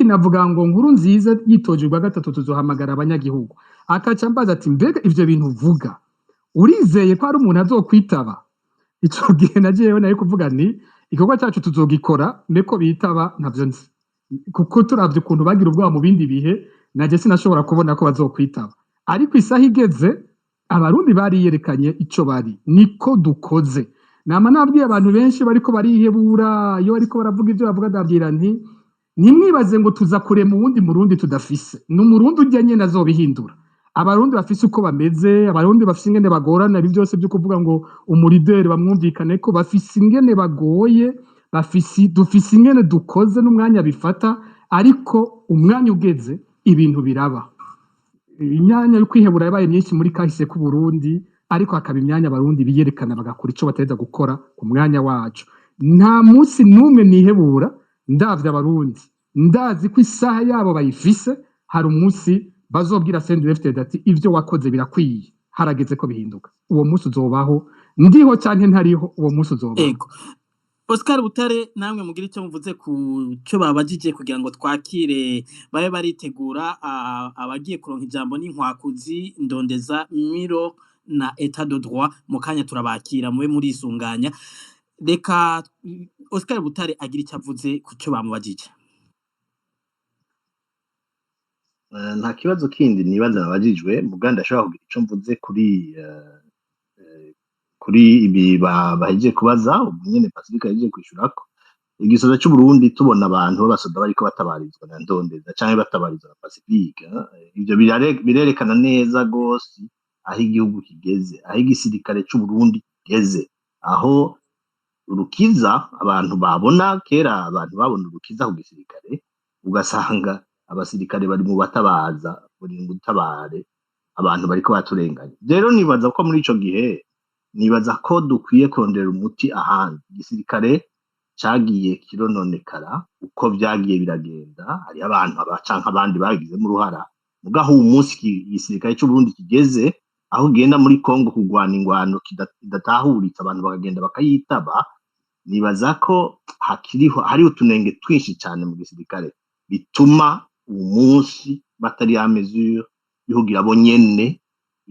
kinavuga ngo nkuru nziza yitojejwe gatatu tuzohamagara abanyagihugu akaca mbaza ati mbega ivyo bintu uvuga urizeye ko hari umuntu azokwitaba ico gihe najewe nayo kuvuga ni igikorwa cyacu tuzogikora neko bitaba ntavyo nzi kuko turavye ukuntu bagira ubwoba mu bindi bihe naje sinashobora kubona ko bazokwitaba ariko isaha igeze abarundi bariyerekanye ico bari niko dukoze nama nabwiye abantu benshi bariko barihebura iyo bariko baravuga ivyo bavuga ndavyira nti nimwibaze ngo tuza kure mu wundi murundi tudafise n'umurundi ujya nyene azobihindura abarundi bafise uko bameze abarundi bafise ingene bagorana ibi byose byo kuvuga ngo umurideri bamwumvikane ko bafise ingene bagoye dufise ingene dukoze n'umwanya bifata ariko umwanya ugeze ibintu biraba imyanya yo kwihebura yabaye myinshi muri kahise ku Burundi ariko hakaba imyanya abarundi biyerekana bagakora ico bateza gukora ku mwanya wacu nta munsi numwe nihebura ndavye abarundi ndazi ko isaha yabo bayifise hari umunsi bazobwira CNDD-FDD ati ivyo wakoze birakwiye harageze ko bihinduka uwo munsi uzobaho ndiho cyane ntariho uwo munsi uzobaho Oscar Butare namwe mugira icyo muvuze ku cyo babajije kugira ngo twakire babe baritegura abagiye kuronka ijambo n'inkwakuzi ndondeza miro na etat de droit mu kanya turabakira mube muri isunganya reka Oscar Butare agira icyo avuze ku cyo bamubajije nta kibazo kindi nibaza nabajijwe muganda ashobora kugira icyo mvuze kuri ibi bahejeje kubaza nyene Pacifique yahejeje kwishurako igisoza cy'u Burundi tubona abantu b'abasoda bariko batabarizwa na ndondeza canke batabarizwa na Pacifique ivyo birerekana neza gose aho igihugu kigeze aho igisirikare cy'u Burundi kigeze aho urukiza abantu babona kera abantu babona urukiza ku gisirikare ugasanga abasirikare bari mu batabaza buri ngutabare abantu bariko baturenganya rero nibaza ko muri ico gihe nibaza ko dukwiye kondera umuti ahandi igisirikare cagiye kirononekara uko vyagiye biragenda hari abantu abacanka abandi bagize mu ruhara mugaho umunsi igisirikare cy'u Burundi kigeze aho genda muri Kongo kugwana ingwano kidatahuritse abantu bakagenda bakayitaba nibaza ko hari utunenge twinshi cyane mu gisirikare bituma umunsi batari ya mesure bihugira bo nyene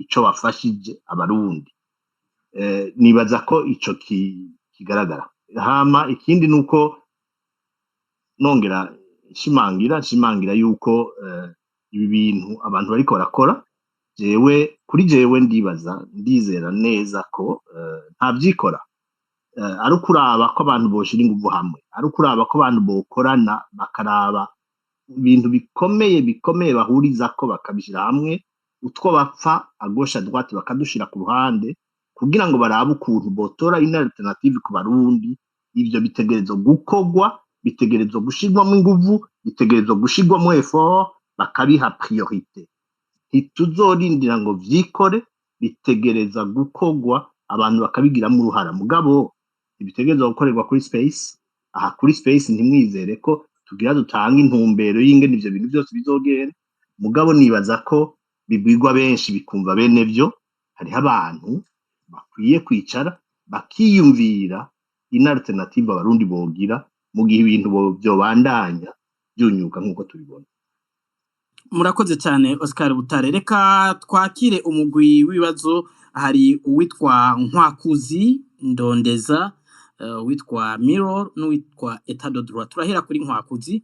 ico bafashije abarundi nibaza ko ico kigaragara hama ikindi nuko nongera shimangira yuko ibi bintu abantu bariko barakora kuri jewe ndizera neza ko nta byikora ari kuraba ko abantu boshira inguvu hamwe ari kuraba ko abantu bokorana bakaraba ibintu bikomeye bahuriza ko bakabishira hamwe utwo bapfa agosha droite bakadushira ku ruhande kugira ngo barabe ukuntu botora ina alternative ku barundi ivyo bitegerezo gukogwa bitegerezo gushigwamo inguvu bitegerezo gushigwamo effort bakabiha priorité ntituzorindira ngo vyikore bitegereza gukogwa abantu bakabigiramo uruhara mugabo ibitegerezo gukorerwa kuri space aha kuri space ntimwizere ko tugira dutanga intumbero y'ingene ivyo bintu byose bizogera mugabo nibaza ko bibwirwa benshi bikumva bene vyo hariho abantu bakwiye kwicara bakiyumvira ina alternative abarundi bogira mu gihe ibintu byobandanya byunyuka nkuko tubibona murakoze cyane Oscar Butare reka twakire umugwi w'ibibazo hari uwitwa Nkwakuzi Ndondeza witwa Mirror n'uwitwa etat de droit turahera kuri Nkwakuzi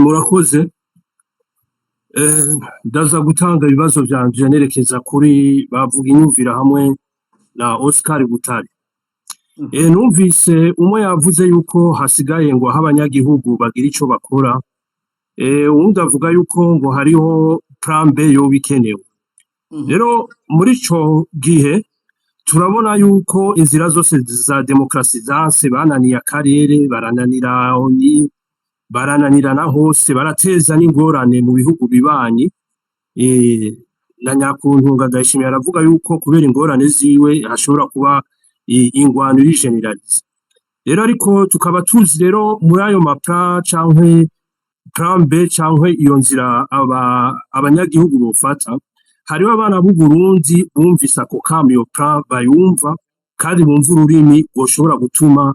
murakoze ndaza gutanga ibibazo byanje nerekeza kuri bavuga inyumvira hamwe na Oscar Butare numvise umwe yavuze yuko hasigaye ngo aho abanyagihugu bagira ico bakora uwundi avuga yuko ngo hariho plan B yo bikenewe rero muri ico gihe turabona yuko inzira zose za demokrasi zanse bananiye akarere barananira oni barananirana hose barateza n'ingorane mu bihugu bibanyi na Nyakuntunga Ndayishimiye aravuga yuko kubera ingorane ziwe hashobora kuba ingwano y'generalize rero ariko tukaba tuzi rero muri ayo maplan canke plan B canke iyo nzira abanyagihugu bofata hariho abana b'u Burundi bumvise ako kamo iyo plan bayumva kandi bumva ururimi goshobora gutuma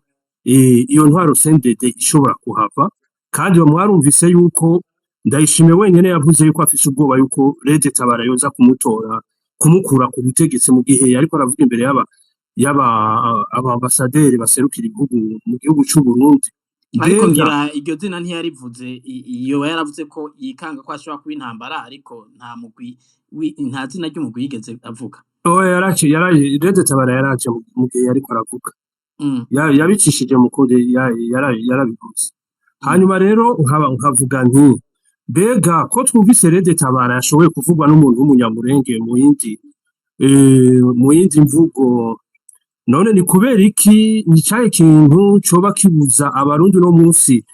iyo ntwaro CNDD ishobora kuhava kandi mwarumvise yuko Ndayishimiye wenyene yavuze yuko afise ubwoba yuko Rede Tabara yoza kumutora kumukura ku butegetsi mu gihe yariko aravuga imbere y'aba ambasaderi baserukira ibihugu mu gihugu c'u Burundi. ariko Mbega ngira iryo zina ntiyarivuze iyo yaravuze ko yikanga ko ashobora kuba intambara ariko nta zina ry'umugwi yigeze avuga. yaraje Rede Tabara yaraje mu gihe yariko aravuga. Mm. Yabicishije mu kode yarabivuze. Hanyuma rero nkavuga nti mbega ko twumvise Rede Tabara yashoboye kuvugwa n'umuntu w'umunyamurenge mu yindi mvugo, none ni kubera iki ni cahe kintu coba kibuza abarundi no munsi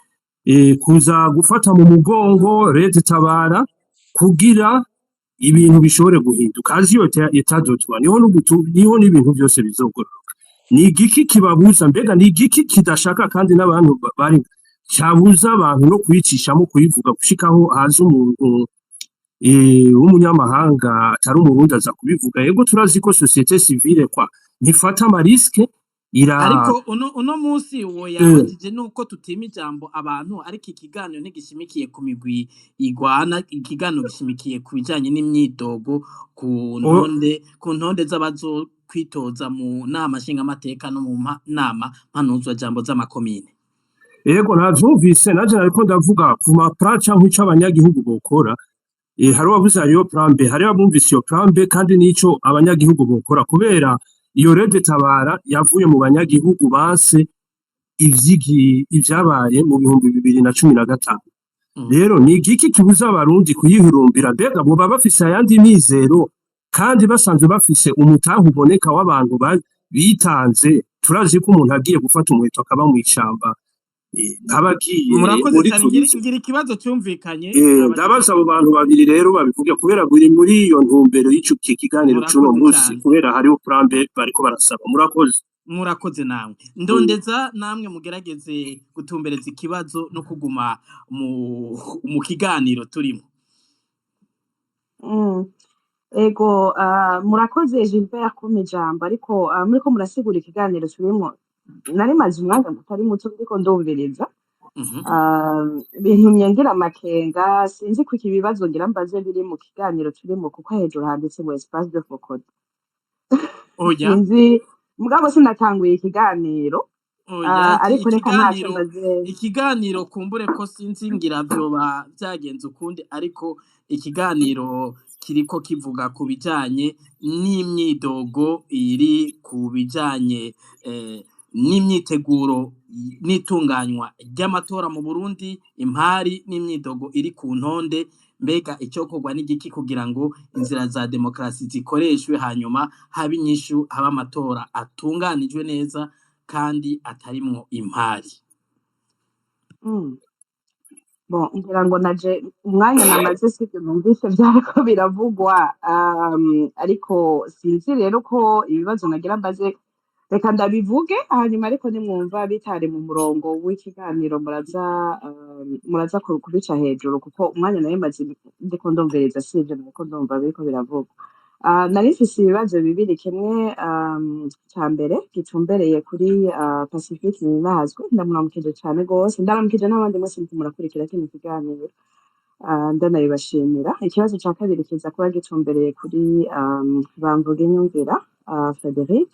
kuza gufata mu mugongo Rede Tabara kugira ibintu bishobore guhinduka azi yo yatadotwa niho n'ibintu byose bizogororoka. Ni igiki kibabuza, mbega ni igiki kidashaka kandi n'abantu bari cyabuza abantu no kwicishamo kuyivuga gushikaho haza umuntu w'umunyamahanga atari umurundi aza kubivuga. Yego turazi ko societe civile ntifata amariske ariko uno munsi uwo yabajije nuko tutima ijambo abantu, ariko ikiganiro ntigishimikiye ku migwi igwana, ikiganiro gishimikiye ku bijanye n'imyidogo ku ntonde z'abazo kwitoza mu nama nshingamateka no mu nama mpanuzwa jambo z'amakomine. Yego navyumvise naje nariko ndavuga ku maplan canke ico abanyagihugu bokora. Hari wabuze hariyo plan B, hari abumvise iyo plan B kandi nico abanyagihugu bokora kubera iyo Rede Tabara yavuye mu banyagihugu banse ivyabaye mu 2015. Rero ni igiki kibuza abarundi kuyihurumbira, mbega boba bafise ayandi mizero kandi basanzwe bafise umutahe uboneka w'abantu bitanze. Turazi ko umuntu agiye gufata umuheto akaba mw'ishamba ntabagiye murakoze cyane ngira ikibazo cyumvikanye. Ndabaza abo bantu babiri rero babivuge kubera buri muri iyo ntumbero y'ico kiganiro cy'uno munsi kubera hariho plan B bariko barasaba. Murakoze namwe ndondeza namwe mugerageze gutumbereza ikibazo no kuguma mu kiganiro turimo. Ego murakoze Gilbert kuma ijambo, ariko muriko murasigura ikiganiro turimo nari maze umwanya mutari muto ndiko ndumviriza bintumye ngira amakenga, sinzi ko iki bibazo ngira mbaze biri mu kiganiro turimo kuko hejuru handitse ngo espace de focode. Sinzi mugabo sinatanguye ikiganiro ariko reka ntacyo maze ikiganiro kumbure ko sinzi ngira vyoba byagenze ukundi, ariko ikiganiro kiriko kivuga ku bijanye n'imyidogo iri ku bijanye n'imyiteguro n'itunganywa ry'amatora mu Burundi, impari n'imyidogo iri ku ntonde. Mbega icyokorwa n'igiki kugira ngo inzira za demokarasi zikoreshwe hanyuma haba inyishu, haba amatora atunganijwe neza kandi atarimwo impari. Bon, ngira ngo naje umwanya namaze sivyo numvise byariko biravugwa, ariko sinzi rero ko ibibazo nagira mbaze reka ndabivuge hanyuma, ariko nimwumva bitari mu murongo w'ikiganiro muraza kubica hejuru kuko umwanya nawe maze ndiko ndumviriza sivyo ndiko ndumva biriko biravugwa. Nari mfise ibibazo bibiri, kimwe ca mbere gitumbereye kuri Pacifique Ninazwe, ndamuramukije cane gose, ndaramukije n'abandi mwese muriko murakurikira kino kiganiro ndanabibashimira. Ikibazo ca kabiri kiza kuba gitumbereye kuri Bamvuginyumvira Frederic.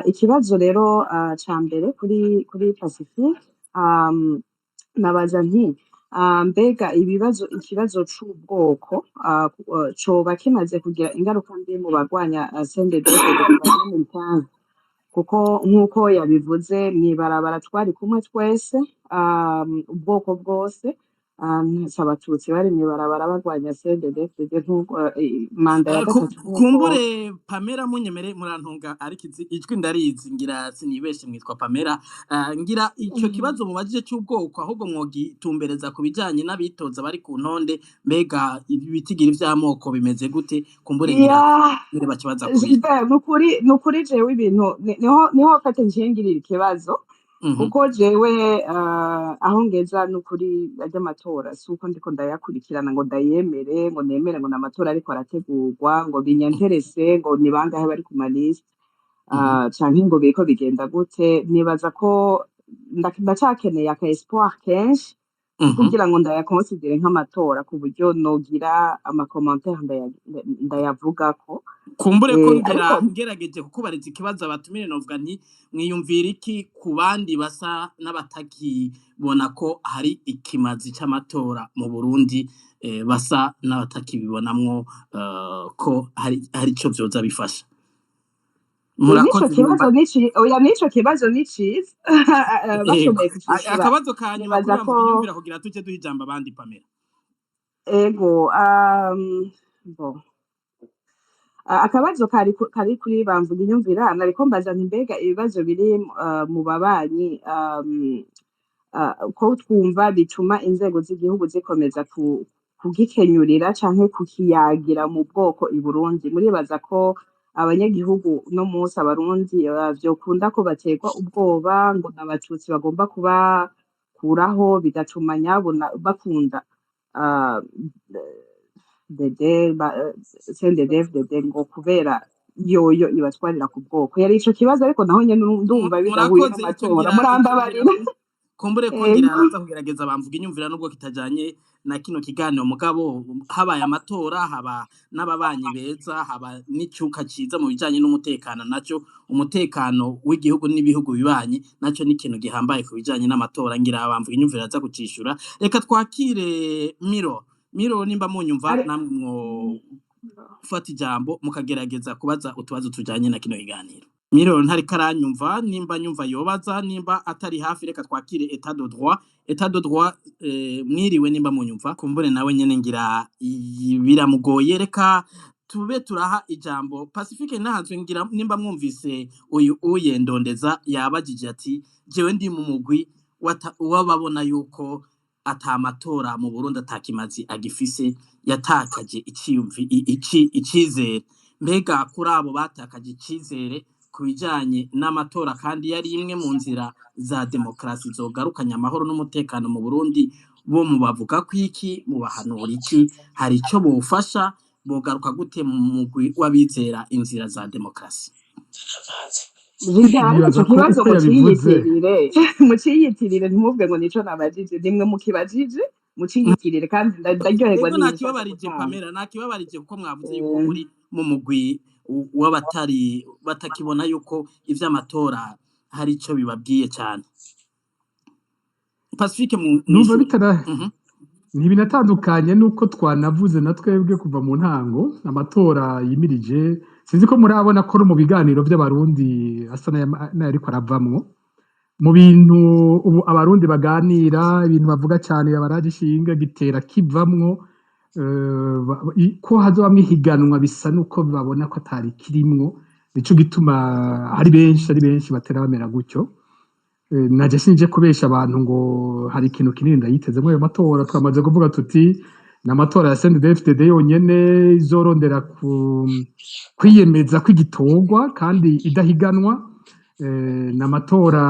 Ikibazo rero ca mbere kuri Pacifique, nabaza nti mbega ikibazo c'ubwoko coba kimaze kugira ingaruka mbi mu bagwanya CNDD-FDD kuko nk'uko yabivuze mw'ibarabara twari kumwe twese, ubwoko bwose abatutsi bari mw'ibarabara bagwanya CNDD-FDD manda ya gatatu. Kumbure Pamela munyemere murantunga, ariko ijwi ndarizi ngira sinibeshe mwitwa Pamela. Ngira ico kibazo mubajije cy'ubwoko ahubwo mwogitumbereza ku bijanye n'abitoza bari ku ntonde, mbega ibitigira ivy'amoko bimeze gute? Kumbure ngira bakibaza nukuri jewe ibintu niho fate nkingirira ikibazo kuko jewe aho ngeza nukuri ry'amatora suko ndiko ndayakurikirana ngo ndayemere ngo nemere ngo n'amatora ariko arategurwa ngo binyanterese ngo ni bangahe bari ku maliste canke ngo biriko bigenda gute. Nibaza ko ndacakeneye aka espoir kenshi kugira ngo ndayakonsidere nk'amatora ku buryo nogira amakomantere ndayavugako kumbure ko ariko ngerageje kukubariza ikibazo abatumire novuga nti mwiyumvira iki ku bandi basa n'abatakibona ko hari ikimazi c'amatora mu Burundi basa n'abatakibibonamwo ko hari ico vyoza bifasha nico kibazo ni ciza bashoboye kucishura akabazo ka nyuma kuri bamvuga kugira tuje duha ijambo abandi Pamela ego bon akabazo kari kuri bamvuga inyumvira nariko mbaza nti mbega ibibazo biri mu babanyi ko twumva bituma inzego z'igihugu zikomeza kugikenyurira canke kukiyagira mu bwoko i Burundi muribaza ko abanyagihugu no munsi abarundi vyokunda ko baterwa ubwoba ngo n'abatutsi bagomba kubakuraho bigatuma nyabona bakunda CNDD-FDD ngo kubera yoyo ibatwarira ku bwoko yari ico kibazo ariko naho nyene ndumva bidahuye n'amatora murambabarira kumbure ko ngira araza kugerageza bamvuga inyumvira nubwo kitajanye na kino kiganiro mugabo habaye amatora haba n'ababanyi beza haba n'icuka ciza mu bijanye n'umutekano naco umutekano w'igihugu n'ibihugu bibanyi naco ni ikintu gihambaye ku bijanye n'amatora ngira bamvuga inyumvira aza kucishura reka twakire Miro nimba munyumva namwe ufata ijambo mukagerageza kubaza utubazo tujanye na kino kiganiro Miro ntari karanyumva nimba nyumva yobaza nimba atari hafi reka twakire état de droit mwiriwe nimba munyumva kumbure nawe nyene ngira biramugoye reka tube turaha ijambo Pacifique nahanzwe ngira nimba mwumvise uyu uyendondeza yabajije ati jewe ndi mu mugwi wababona yuko atamatora mu Burundi atakimazi agifise yatakaje icizere mbega kuri abo batakaje icizere kubijanye n'amatora kandi yari imwe mu nzira za demokrasi zogarukanya amahoro n'umutekano mu Burundi bo mubavuga kwiki mubahanura iki hari ico bofasha bogaruka gute mu mugwi w'abizera inzira za demokrasi ico kibazo muciyitirire ntimubwe ngo nico nabajije nimwe mukibajije muciyitirire kandi ndaryoherwa n'ibyo nakibabarije Pamela nakibabarije kuko mwavuze yuko muri mu mugwi batakibona yuko ivy'amatora hari ico bibabwiye cyane Pacifique numva ntibinatandukanye nuko twanavuze na twebwe kuva mu ntango amatora yimirije sinzi ko murabona ko mu biganiro by'abarundi asa n'ayariko aravamwo mu bintu ubu abarundi baganira ibintu bavuga cyane abaragishinga gitera kivamwo ko hazobamwo ihiganwa bisa nuko babona ko atari kirimwo nico gituma ari benshi batera bamera gutyo naje sinje kubesha abantu ngo hari ikintu kinini ndayitezemo ayo matora twamaze kuvuga tuti n'amatora ya CNDD-FDD yonyene izorondera kwiyemeza kw'igitorwa kandi idahiganwa n'amatora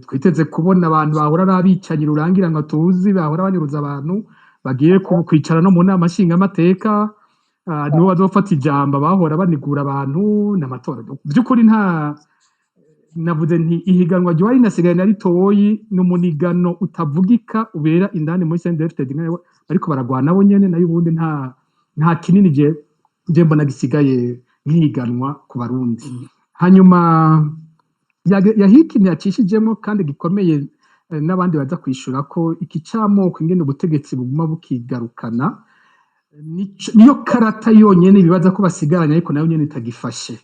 twiteze kubona abantu bahora n'abicanyi rurangira ngo tuzi bahora banyuruza abantu bagiye kwicara no mu nama nshingamateka nibo bazofata ijambo bahora banigura abantu n'amatora by'ukuri navuze nti ihiganwa ryo ari nasigaye na ritoyi n'umunigano utavugika ubera indani muri CNDD-FDD ariko baragwana bo nyene nayo ubundi nta kinini je mbona gisigaye nk'ihiganwa ku barundi hanyuma yahikini yacishijemo kandi gikomeye n'abandi baza kwishura ko iki camoko ingene ubutegetsi buguma bukigarukana niyo karata yonyene bibaza ko basigaranye ariko nayo nyene itagifashe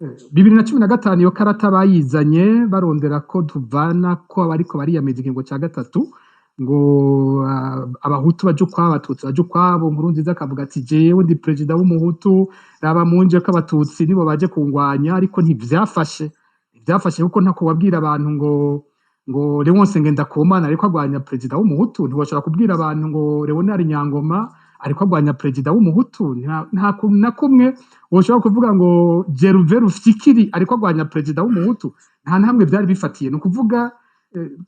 2015 iyo karata bayizanye barondera ko tuvana ko abariko bariyameza ingingo ca gatatu ngo abahutu baje ukwabo abatutsi baje ukwabo Nkurunziza akavuga ati jewe ndi perezida w'umuhutu raba munje ko abatutsi nibo baje kungwanya ariko ntivyafashe kuko ntako wabwira abantu ngo Leonce Ngendakumana ariko agwanya perezida w'umuhutu ntiboshobora kubwira abantu ngo Leonard Nyangoma ariko agwanya perezida w'umuhutu nta kuntu na kumwe woshobora kuvuga ngo Gervais Rufyikiri ariko agwanya perezida w'umuhutu nta namwe byari bifatiye no kuvuga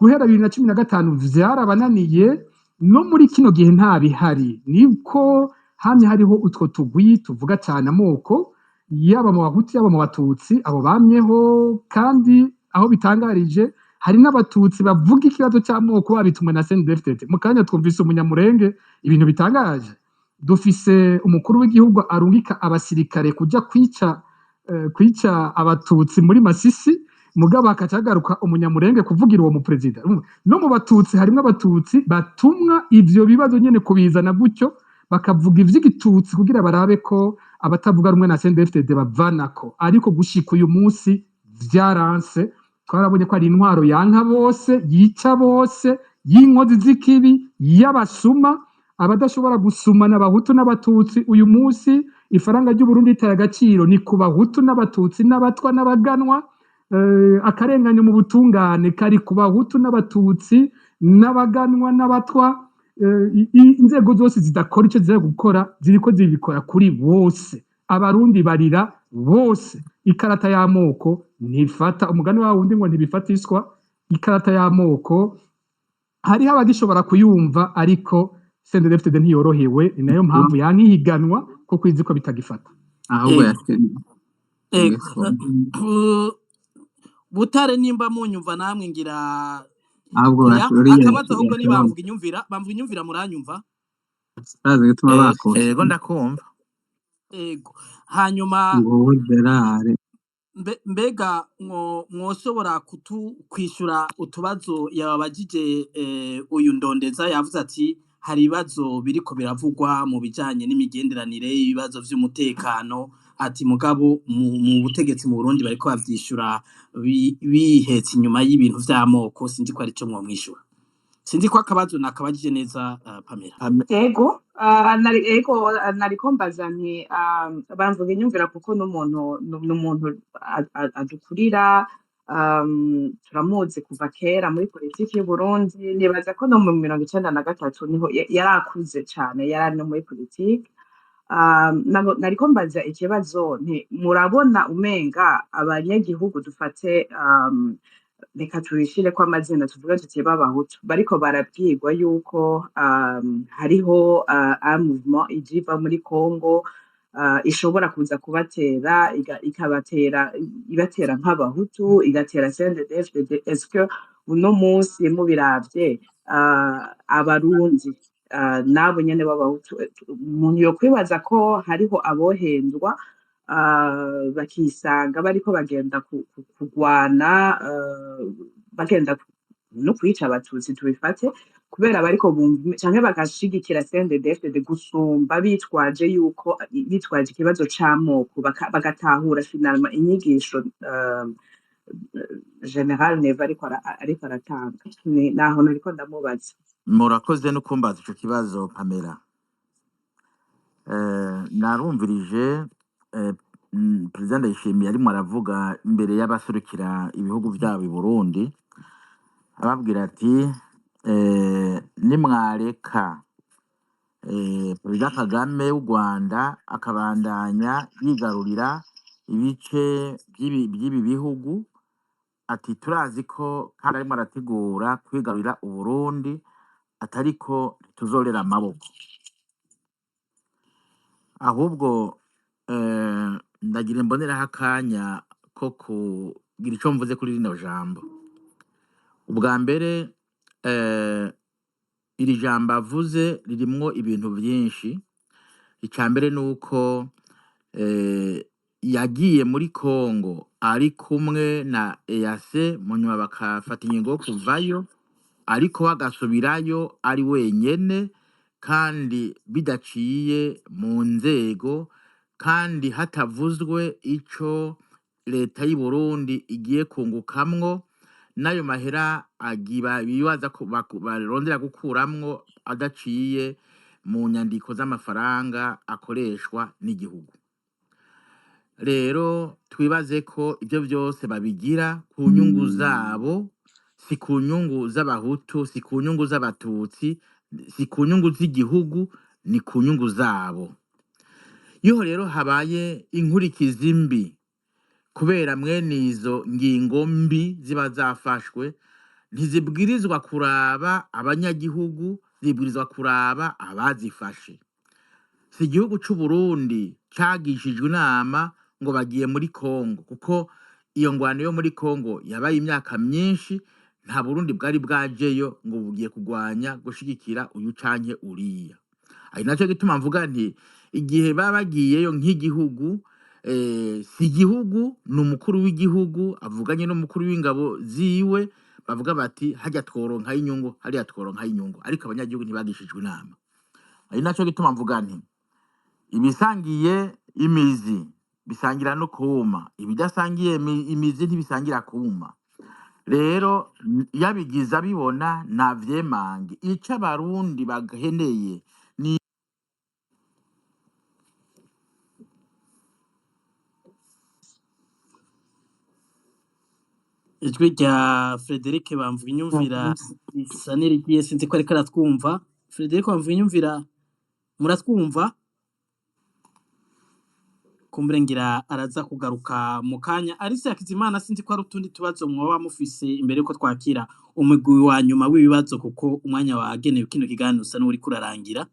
guhera 2015 vyarabananiye no muri kino gihe nta bihari niko hamye hariho utwo tugwi tuvuga cyane amoko yaba mu bahutu yaba mu batutsi abo bamyeho kandi aho bitangarije hari n'abatutsi bavuga ikibazo cy'amoko babitumwe na CNDD-FDD. Mu kanya twumvise umunyamurenge ibintu bitangaje, dufise umukuru w'igihugu arungika abasirikare kuja kwica abatutsi muri Masisi, mugabo akacagaruka umunyamurenge kuvugira uwo muperezida. No mu batutsi harimo abatutsi batumwa ivyo bibazo nyene kubizana gutyo, bakavuga ivy'igitutsi kugira barabe ko abatavuga rumwe na CNDD-FDD bavanako. Ariko gushika uyu munsi vyaranse, twarabonye ko ari intwaro yanka bose, yica bose, y'inkozi z'ikibi, y'abasuma, abadashobora gusumana abahutu n'abatutsi. Uyu munsi ifaranga ry'Uburundi ritaye agaciro ni ku bahutu n'abatutsi n'abatwa n'abaganwa. Akarenganyo mu butungane kari ku bahutu n'abatutsi n'abaganwa n'abatwa. Inzego zose zidakora icyo ziza gukora ziriko zibikora kuri bose. Abarundi barira bose. Ikarata y'amoko ntifata, umugani wa wundi ngo ntibifatiswa. Ikarata y'amoko hariho abagishobora kuyumva, ariko CNDD-FDD ntiyorohewe, ni nayo mpamvu yankihiganwa kuko izi ko bitagifata. ahubwo Butare nimba munyumva namwe ngira ahubwo akabazo, ahubwo ni bamvuga inyumvira muranyumva. bazi gutuma bakora Ego ndakumva. Ego hanyuma ngo Gerard mbega mwoshobora kwishura utubazo yababajije uyu ndondeza. Yavuze ati hari ibibazo biriko biravugwa mu bijanye n'imigenderanire, ibibazo vy'umutekano, ati mugabo mu butegetsi mu Burundi bariko bavyishura bihetse inyuma y'ibintu vy'amoko. Sinzi ko ari cyo mwomwishura, sinzi ko akabazo nakabajije neza. Pamela Ego nariko mbaza nti bamvuga inyumvira kuko n'umuntu adukurira, turamuzi kuva kera muri politiki y'Uburundi. Nibaza ko no mu 1993 niho yarakuze cane, yari no muri politiki. Nariko mbaza ikibazo nti murabona umenga abanyagihugu dufate reka tubishire ko amazina tuvuga tuti b'abahutu bariko barabwirwa yuko hariho mouvement ijiva muri Congo ishobora kuza kubatera ibatera nk'abahutu, igatera CNDD-FDD. Est-ce que uno munsi mubiravye abarundi nabo nyene b'abahutu, umuntu yokwibaza ko hariho abohendwa bakisanga bariko bagenda kugwana, bagenda no kwica abatutsi tubifate, kubera bariko canke bagashigikira CNDD-FDD gusumba bitwaje ikibazo c'amoko, bagatahura finalement inyigisho General Neva ariko aratanga. Naho nariko ndamubaza. Murakoze no kumbaza ico kibazo Pamela. Narumvirije Perezida Ndayishimiye arimo aravuga imbere y'abaserukira ibihugu byabo i Burundi, ababwira ati nimwareka Perezida Kagame w'u Rwanda akabandanya yigarurira ibice by'ibi bihugu, ati turazi ko kandi arimo arategura kwigarurira u Burundi, atariko tuzorera amaboko. Ahubwo ndagira mboneraho akanya ko kugira icyo mvuze kuri rino jambo. Ubwa mbere iri jambo avuze ririmwo ibintu byinshi. Icya mbere ni uko yagiye muri Congo ari kumwe na EAC, mu nyuma bakafata ingingo yo kuvayo, ariko bagasubirayo ari wenyene kandi bidaciye mu nzego, kandi hatavuzwe ico leta y'u Burundi igiye kungukamwo, n'ayo mahera bibaza ko barondera gukuramwo adaciye mu nyandiko z'amafaranga akoreshwa n'igihugu. Rero twibaze ko ibyo byose babigira ku nyungu zabo, si ku nyungu z'abahutu, si ku nyungu z'abatutsi, si ku nyungu z'igihugu, ni ku nyungu zabo. Iyo rero habaye inkurikizi mbi kubera mwene izo ngingo mbi ziba zafashwe, ntizibwirizwa kuraba abanyagihugu, zibwirizwa kuraba abazifashe. Si igihugu c'u Burundi cagishijwe inama ngo bagiye muri Congo, kuko iyo ngwano yo muri Congo yabaye imyaka myinshi, nta Burundi bwari bwajeyo ngo bugiye kugwanya gushigikira uyu canke uriya. Ari naco gituma mvuga nti igihe baba bagiyeyo nk'igihugu si igihugu ni umukuru w'igihugu avuganye n'umukuru w'ingabo ziwe bavuga bati hajya tworonkayo inyungu hariya tworonkayo inyungu, ariko abanyagihugu ntibagishijwe inama. Ari naco gituma mvuga nti ibisangiye imizi bisangira no kuma, ibidasangiye imizi ntibisangira kuma. Rero yabigiza bibona navyemange ico abarundi bageneye ni ijwi rya Frederic Bamvuginyumvira risa n'irigiye sinzi ko ariko aratwumva. Frederic Bamvuginyumvira muratwumva? Kumbure ngira araza kugaruka mu kanya. Alice Hakizimana sinzi ko ari utundi tubazo mwoba mufise imbere yuko twakira umugwi wa nyuma w'ibibazo, kuko umwanya wagenewe kino kiganiro usa n'uri kurarangira.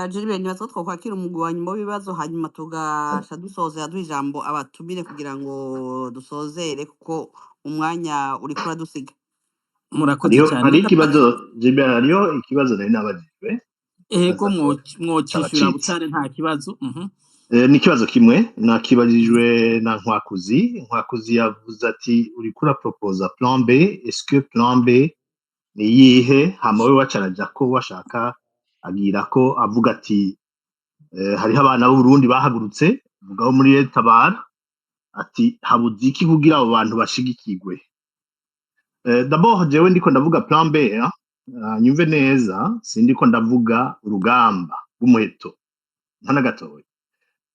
Jeribe nibaza ko twakwakira umugwi wa nyuma w'ibibazo hanyuma tugasha dusozera duha ijambo abatumire kugira ngo dusozere kuko umwanya uri kuradusiga. Murakoze cyane. Hari ikibazo Jeribe, hariyo ikibazo nari nabajijwe. Ego mwocishura Butare nta kibazo. Ni ikibazo kimwe nakibajijwe na Nkwakuzi. Nkwakuzi yavuze ati uriko uraproposa plan B, est-ce que plan B ni yihe? Hama we wacaraja ko washaka agira ko avuga ati hariho abana b'u Burundi bahagurutse vugaho muri Tabara ati habuze iki kugira abo bantu bashigikirwe. D'abord jewe ndiko ndavuga plan B, nyumve neza, sindiko ndavuga urugamba rw'umuheto ntana gatoya.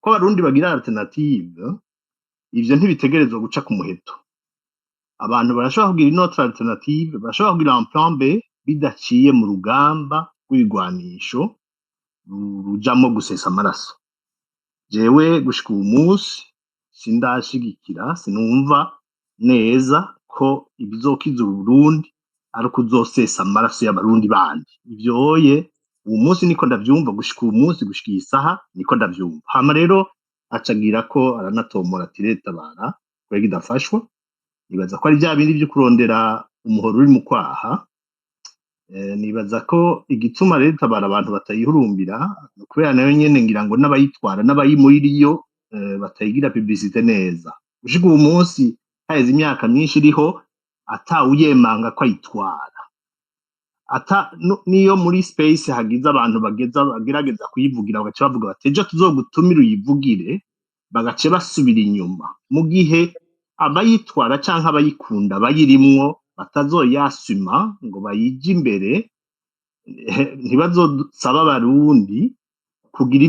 Ko abarundi bagira alternative, ivyo ntibitegerezwa guca ku muheto. Abantu barashobora kugira inotre alternative, barashobora kugira un plan B bidaciye mu rugamba rw'ibigwanisho rujamwo gusesa amaraso. Jewe gushika uyu munsi sindashigikira, sinumva neza ko ibizokiza Uburundi ari ukuzosesa amaraso y'abarundi bandi. Ivyoye uwo munsi niko ndavyumva, gushika uyu munsi gushika iyi saha niko ndavyumva. Hama rero acagira ko aranatomora ati leta bara kwega idafashwa, nibaza ko ari bya bindi byo kurondera umuhoro uri mu kwaha. Nibaza ko igituma leta bara abantu batayihurumbira kubera nayo nyene ngira ngo n'abayitwara n'abayimuririyo batayigira publicité neza. Gushika uyu munsi haheze imyaka myinshi iriho atawuyemanga ko ayitwara. Niyo muri space hagize abantu bagerageza kuyivugira bagace bavuga bati ejo tuzogutumira uyivugire, bagace basubira inyuma, mu gihe abayitwara canke abayikunda bayirimwo batazoyasuma ngo bayije imbere. Ntibazosaba abarundi kugira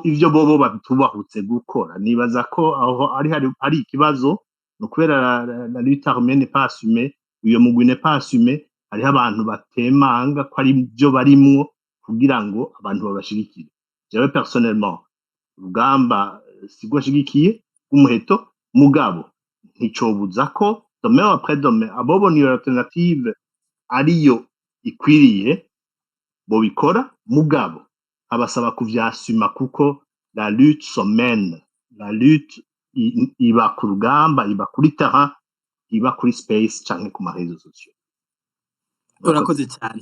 ivyo bobo batubahutse gukora. Nibaza ko aho hari ikibazo no kubera la lutte armée n'est pas assumée, uyo mugwi n'est pas assumé. Hariho abantu batemanga ko ari byo barimwo kugira ngo abantu babashigikire. Jewe personnellement urugamba sigwashigikiye umuheto, mugabo nticobuza ko demain après demain abobona iyo alternative ariyo ikwiriye bo bikora, mugabo abasaba kuvyasuma kuko la lutte somene, la lutte iba ku rugamba, iba kuri terrain, iba kuri space canke ku marezo sociaux. Urakoze cyane.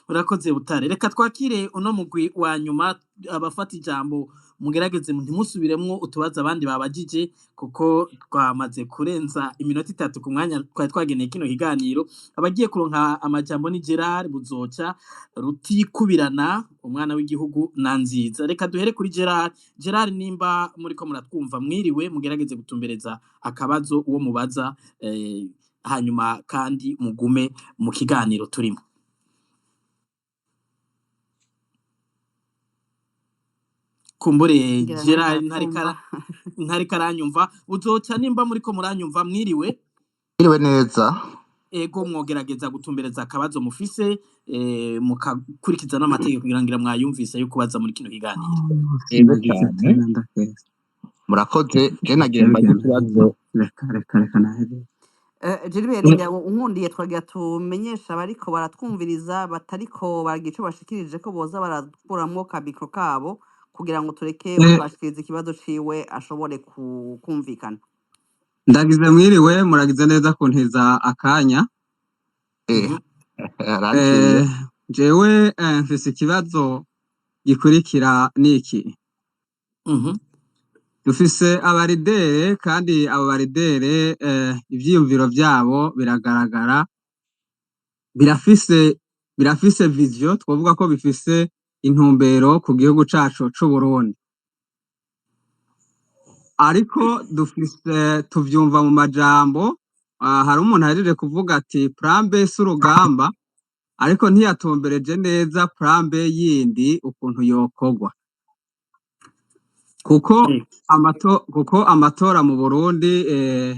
Urakoze Butare. Reka twakire uno mugwi wa nyuma abafata ijambo mugerageze ntimusubiremwo utubaza abandi babajije kuko twamaze kurenza iminota 3 ku mwanya twari twageneye kino kiganiro. Abagiye kuronka amajambo ni Gerard Buzoca, Rutikubirana umwana w'igihugu na Nziza. Reka duhere kuri Gerard. Gerard, nimba muri ko muratwumva mwiriwe, mugerageze gutumbereza akabazo uwo mubaza hanyuma kandi mugume mu kiganiro turimo. Kumbure Gerard ntari karanyumva. Buzoca, nimba muri ko muranyumva mwiriwe? Mwiriwe neza. Ego mwogerageza gutumbereza akabazo mufise mukakurikiza n'amategeko kugira ngo mwayumvise yo kubaza muri kino kiganiro. Ego cyane. Murakoze. Je nagiye mbaza ikibazo. Reka nahere. Jeribe unkundiye twagira tumenyesha bariko baratwumviriza batariko baragira ico bashikirije ko boza barakuramwo ka micro kabo kugira ngo tureke bashikiriza ikibazo ciwe ashobore kumvikana. Ndagize mwiriwe, muragize neza kuntiza akanya. Mhm. aranciye jewe mfise ikibazo gikurikira niki Mhm. dufise abaridere kandi abo baridere ivyiyumviro vyabo biragaragara birafise vision twovuga ko bifise intumbero ku gihugu cacu c'Uburundi ariko dufise tuvyumva mu majambo hari umuntu ahejeje kuvuga ati plan B s'urugamba ariko ntiyatumbereje neza plan B yindi ukuntu yokorwa kuko amatora mu Burundi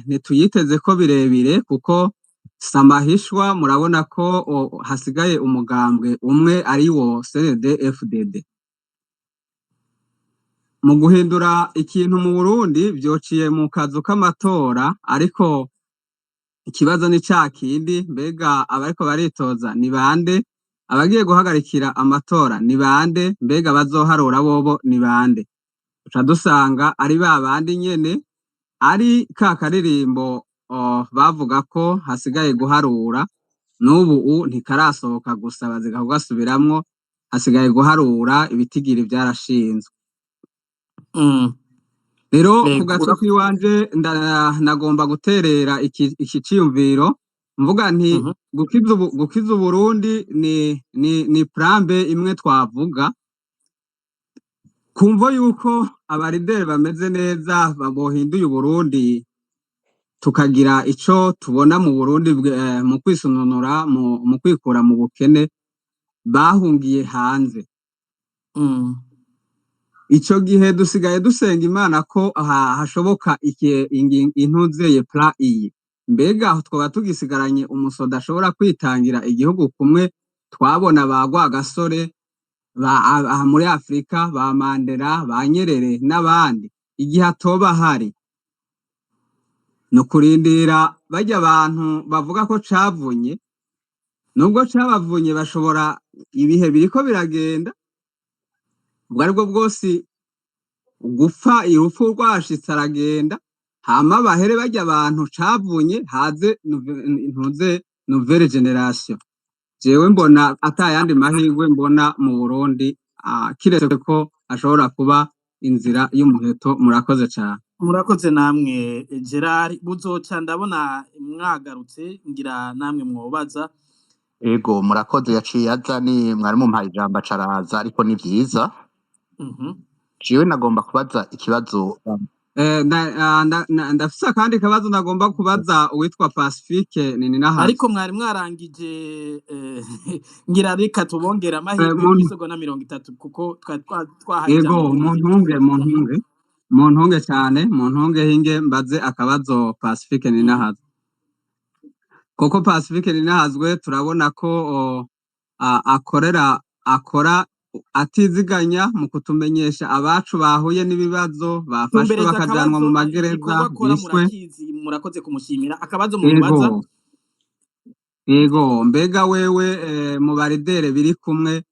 ntituyiteze ko birebire kuko samahishwa murabona ko hasigaye umugambwe umwe ari wo CNDD-FDD mu guhindura ikintu mu Burundi vyociye mu kazu k'amatora ariko ikibazo ni ca kindi mbega abariko baritoza ni bande abagiye guhagarikira amatora ni bande mbega bazoharura bobo ni bande tuca dusanga ari ba bandi nyene ari ka karirimbo bavuga ko hasigaye guharura n'ubu ntikarasohoka gusa baziga kugasubiramwo hasigaye guharura ibitigiri vyarashinzwe rero ku gace k'iwanje nagomba guterera iki ciyumviro mvuga nti gukiza Uburundi ni plan B imwe twavuga kumvo yuko abarideri bameze neza bohinduye Uburundi tukagira ico tubona mu Burundi mu kwisununura mu kwikura mu bukene bahungiye hanze ico gihe dusigaye dusenga Imana ko hashoboka intuzeye plan iyi mbega twaba tugisigaranye umusoda ashobora kwitangira igihugu kumwe twabona bagwa gasore muri Afrika ba Mandela ba Nyerere n'abandi igihe atoba hari no kurindira bajya abantu bavuga ko cavunye nubwo cabavunye bashobora ibihe biriko biragenda ubwo aribwo bwose gupfa urupfu rwashitse aragenda hama bahere bajya abantu cavunye haze nouvelle generation jewe mbona atayandi mahirwe mbona mu Burundi kiretse ko ashobora kuba inzira y'umuheto murakoze cyane murakoze namwe Gerard buzoca ndabona mwagarutse ngira namwe mwobaza ego murakoze yaciye aza ni mwari mumpaye ijambo acaraza ariko ni vyiza jewe nagomba kubaza ikibazo ndafise akandi kabazo nagomba kubaza uwitwa Pacifique nini naha ariko mwari mwarangije ngira reka tubongera amahirwe y'isegonda 30 kuko twahaye ego muntunge cyane muntunge hinge mbaze akabazo Pacifique nini naha koko Pacifique nini nahazwe turabona ko akora atiziganya mu kutumenyesha abacu bahuye n'ibibazo bafashwe bakajanwa mu magereza bishwe murakoze kumushimira akabazo mu baza yego mbega wewe mu baridere biri kumwe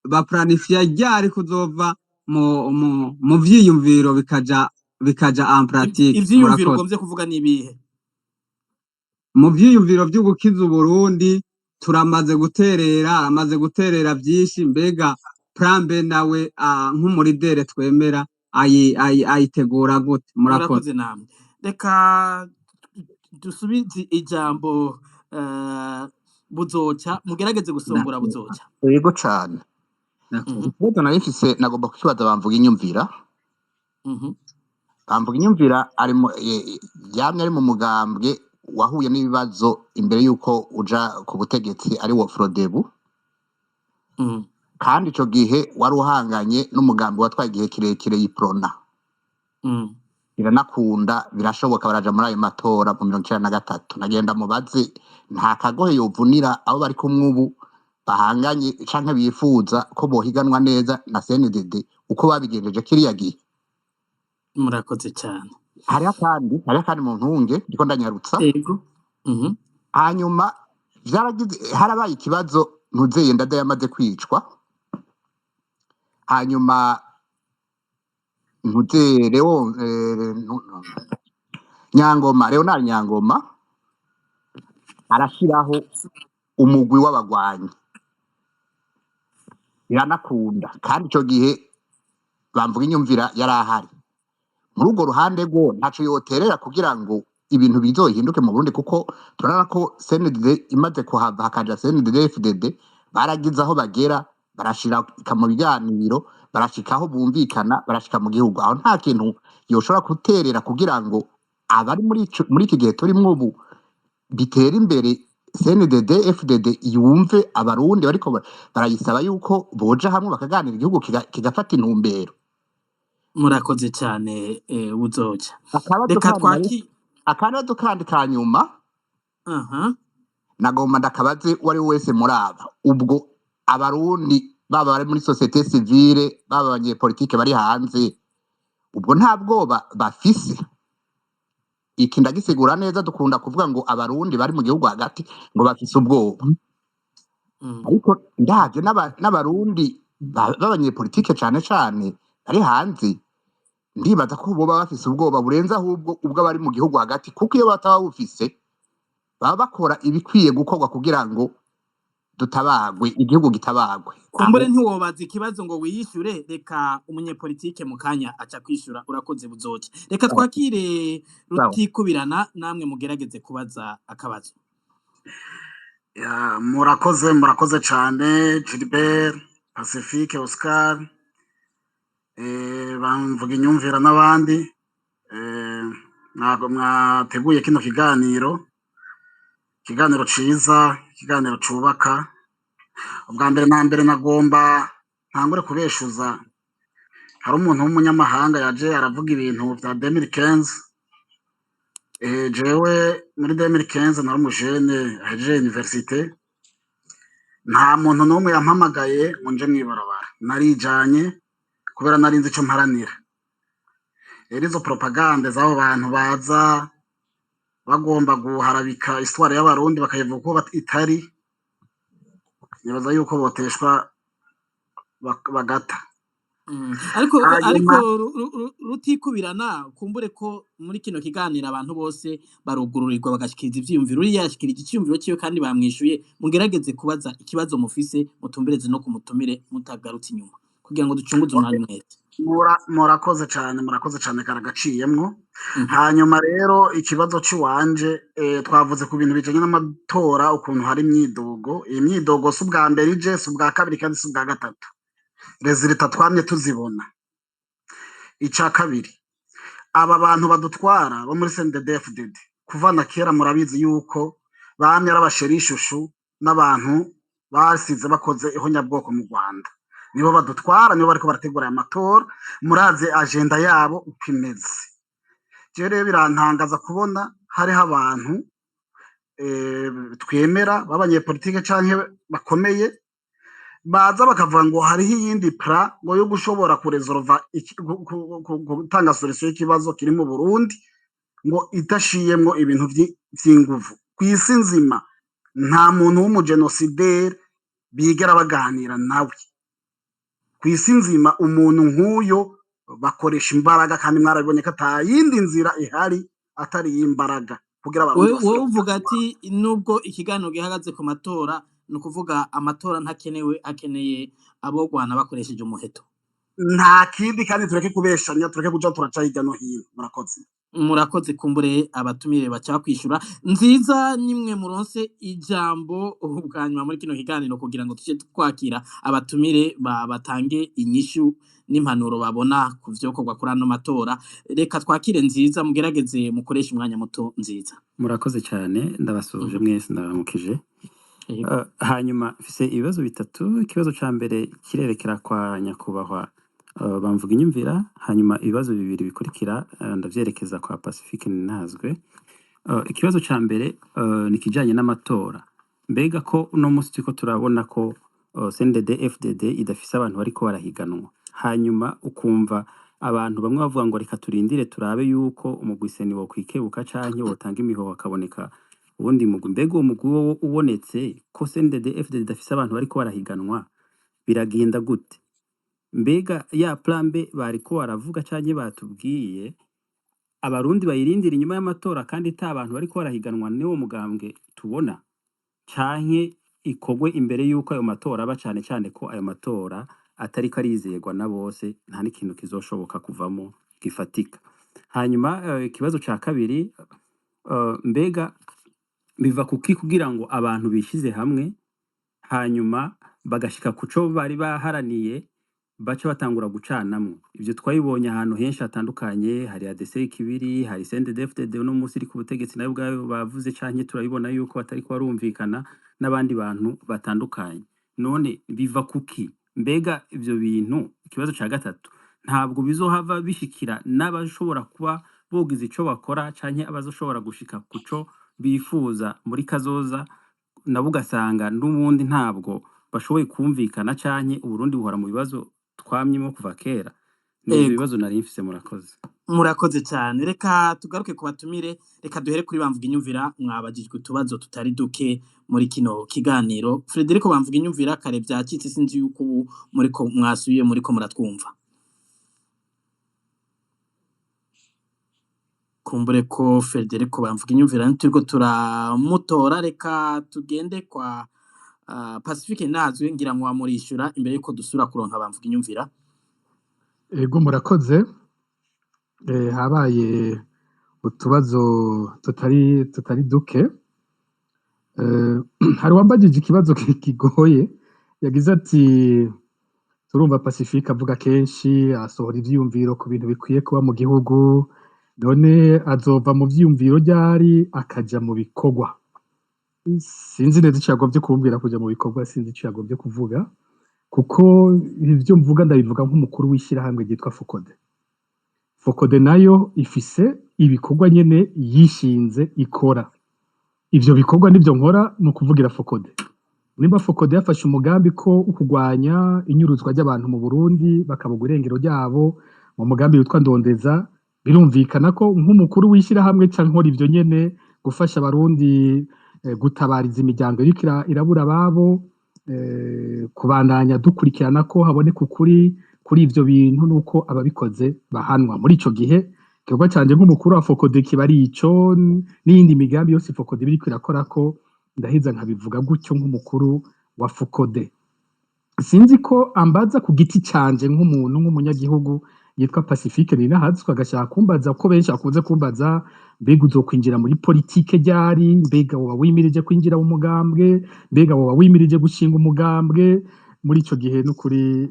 baplanifia ryari kuzova mu vyiyumviro bikaja en pratique ivyiyumviro gomvye kuvuga nibihe mu vyiyumviro vyo gukiza Uburundi turamaze guterera byinshi mbega plan B nawe nk'umuridere twemera ayitegura gute murakoze namwe reka dusubize ijambo buzoca mugerageze gusongora buzoca yego cyane ikibazo narifise nagomba kukibaza bamvuga inyumvira bamvuga inyumvira yamye ari mu mugambwe wahuye n'ibibazo imbere yuko uja ku butegetsi ari wo Frodebu kandi ico gihe wari uhanganye n'umugambi watwaye igihe kirekire yiprona biranakunda birashoboka baraja muri ayo matora mu 1993 nagenda mubaze nta kagohe yovunira abo bari kumwe ubu bahanganye canke bifuza ko bohiganwa neza na CNDD uko babigenjeje kiriya gihe murakoze cyane hariho kandi mu ntunge ndiko ndanyarutsa hanyuma harabaye ikibazo ntuzeye ndada yamaze kwicwa hanyuma ntuzeye Leonard Nyangoma arashiraho umugwi w'abagwanyi biranakunda kandi ico gihe bamvuga inyumvira yari ahari muri urwo ruhande rwo ntaco yoterera kugira ngo ibintu bizohinduke mu Burundi kuko turabona ko CNDD imaze kuhava hakaja CNDD FDD baragize aho bagera barashika mu biganiro barashikaho bumvikana barashika mu gihugu aho nta kintu yoshobora guterera kugira ngo abari muri iki gihe turimwo ubu bitera imbere CNDD FDD yumve abarundi bariko barayisaba yuko boja hamwe bakaganira igihugu kigafata intumbero. murakoze cyane buzoja reka akabazo kandi ka nyuma aha nagomba ndakabaze uwari wese muri aba ubwo abarundi baba bari muri societe civile baba abanyepolitike bari hanze ubwo nta bwoba bafise iki ndagisigura neza dukunda kuvuga ngo abarundi bari mu gihugu hagati ngo bafise ubwoba ariko ndaje n'abarundi b'abanyepolitike cane bari hanze ndibaza ko boba bafise ubwoba burenze ahubwo ubwo bari mu gihugu hagati kuko iyo bataba bufise baba bakora ibikwiye gukorwa kugira ngo dutabagwe igihugu gitabagwe kumbure ntiwobaza ikibazo ngo wiyishure reka umunyepolitike mu kanya aca kwishura urakoze buzoca reka twakire rutikubirana namwe mugerageze kubaza akabazo murakoze cyane Gilbert Pacifique Oscar bamvuga inyumvira n'abandi ntabwo mwateguye kino kiganiro ciza ikiganiro cubaka ubwa mbere na mbere nagomba ntangure kubeshuza hari umuntu w'umunyamahanga yaje aravuga ibintu vya 2015 jewe muri 2015 nari umujene ahejeje universite nta muntu n'umwe yampamagaye ngo nje mwibarabara narijanye kubera nari nzi ico mparanira rero izo propagande z'abo bantu baza bagomba guharabika histoire y'abarundi bakayivuga ko itari nibaza yuko boteshwa bagata ariko rutikubirana kumbure ko muri kino kiganiro abantu bose barugururirwa bagashikiriza ivyiyumviro uri yashikirije icyumviro ciyo kandi bamwishuye mugerageze kubaza ikibazo mufise mutumbereze no kumutumire mutagarutse inyuma kugira ngo ducunguze umwanya mwese murakoze cyane karagaciyemwo hanyuma rero ikibazo ciwanje twavuze ku bintu bijanye n'amatora ukuntu hari imyidogo iyi myidogo si ubwa mbere ije si ubwa kabiri kandi si ubwa gatatu resulta twamye tuzibona ica kabiri aba bantu badutwara bo muri CNDD-FDD kuva na kera murabizi yuko bamye ari abasherishushu n'abantu basize bakoze ihonyabwoko mu Rwanda nibo badutwara nibo bariko barategura aya matora muraze agenda yabo uko imeze je rero birantangaza kubona hariho abantu twemera b'abanyepolitike canke bakomeye baza bakavuga ngo hariho iyindi pra ngo yo gushobora kuresolva gutanga solution y'ikibazo kiri mu Burundi ngo idashiyemwo ibintu vy'inguvu kw'isi nzima nta muntu w'umugenosideri bigera baganira nawe kw'isi nzima umuntu nk'uyo bakoresha imbaraga kandi mwarabibonye ko ata yindi nzira ihari atari y'imbaraga kugira abarundi wowe uvuga ati nubwo ikiganiro gihagaze ku matora ni ukuvuga amatora ntakenewe akeneye abogwana bakoresheje umuheto nta kindi kandi tureke kubeshanya tureke kuja turaca hirya no hino murakoze kumbure abatumire baca kwishura nziza nimwe muronse ijambo ubwa nyuma muri kino kiganiro kugira ngo tuje twakira abatumire batange inyishu n'impanuro babona ku vyokorwa kuri ano matora reka twakire nziza mugerageze mukoresha umwanya muto nziza murakoze cyane ndabasuje mwese ndabaramukije hanyuma mfise ibibazo bitatu ikibazo ca mbere kirerekera kwa nyakubahwa bamvuga inyumvira hanyuma ibibazo bibiri bikurikira ndavyerekeza kwa Pacifique Ninazwe ikibazo ca mbere ni kijanye n'amatora mbega ko uno musi turiko turabona ko CNDD-FDD idafise abantu bariko barahiganwa hanyuma ukumva abantu bamwe bavuga ngo reka turindire turabe yuko umugwiseni wo kwikebuka canke wotanga imihoho akaboneka ubundi mugwi mbega uwo mugwi wo ubonetse ko CNDD-FDD idafise abantu bariko barahiganwa biragenda gute mbega ya plan B bariko baravuga canke batubwiye abarundi bayirindira inyuma y'amatora kandi ata abantu bariko barahiganwa n'uwo mugambwe tubona, canke ikorwe imbere y'uko ayo matora aba, cane cane ko ayo matora atariko arizerwa na bose, nta n'ikintu kizoshoboka kuvamo gifatika. Hanyuma ikibazo ca kabiri, mbega biva kuki kugira ngo abantu bishize hamwe hanyuma bagashika kuco bari baharaniye baca batangura gucanamwo? Ivyo twabibonye ahantu henshi hatandukanye, hari ADC Kibiri, hari CNDD-FDD uno musi iri ku butegetsi nayo ubwayo bavuze, canke turabibona yuko batariko barumvikana n'abandi bantu batandukanye. None biva kuki? Mbega ivyo bintu, ikibazo ca gatatu, ntabwo bizohava bishikira n'abashobora kuba bogize ico bakora canke abazoshobora gushika kuco bifuza muri kazoza, nabo ugasanga n'ubundi ntabwo bashoboye kumvikana, canke Uburundi buhora mu bibazo twamyemo kuva kera? Nivyo Ego, bibazo nari mfise, murakoze. murakoze cyane. Reka tugaruke ku batumire, reka duhere kuri Bamvuga Inyumvira. Mwabajijwe utubazo tutari duke muri kino kiganiro. Frederico Bamvuga Inyumvira, kare vyacitse, sinzi yuko ubu muriko mwasubiye muriko muratwumva. Kumbure ko Frederico Bamvuga Inyumvira turiko turamutora. Reka tugende kwa Pacifique Nazwe, ngira ngo wamurishura imbere yuko dusura kuronka Bamvuga Inyumvira. ego murakoze. Habaye utubazo tutari duke. Hari uwambajije ikibazo kigoye, yagize ati turumva Pacifique avuga kenshi, asohora ivyiyumviro ku bintu bikwiye kuba mu gihugu, none azova mu vyiyumviro ryari akaja mu bikorwa? Sinzi neza ico yagomvye kumbwira kuja mu bikorwa, sinzi ico yagomvye kuvuga, kuko ivyo mvuga ndabivuga nk'umukuru w'ishirahamwe ryitwa Focode. Focode nayo ifise ibikorwa nyene yishinze ikora. Ivyo bikorwa nivyo nkora mu kuvugira Focode. Nimba Focode yafashe umugambi ko ukugwanya inyuruzwa ry'abantu mu Burundi bakabuga irengero ryabo mu mugambi witwa Ndondeza, birumvikana ko nk'umukuru w'ishirahamwe ca nkora ivyo nyene, gufasha abarundi gutabariza imiryango iriko irabura ababo, kubandanya dukurikirana ko haboneka ukuri kuri ivyo bintu nuko ababikoze bahanwa. Muri ico gihe igikorwa canje nk'umukuru wa Focode kiba ari ico, n'iyindi migambi yose Focode biriko irakora ko ndahiza nkabivuga gutyo nk'umukuru wa Focode. Sinzi ko ambaza ku giti canje nk'umuntu, nk'umunyagihugu yitwa Pacifique Ninahazwe, agashaka kumbaza ko benshi akunze kumbaza, mbega uzokwinjira muri politike ryari, mbega woba wimirije kwinjira mu mugambwe, mbega woba wimirije gushinga umugambwe? Muri ico gihe n'ukuri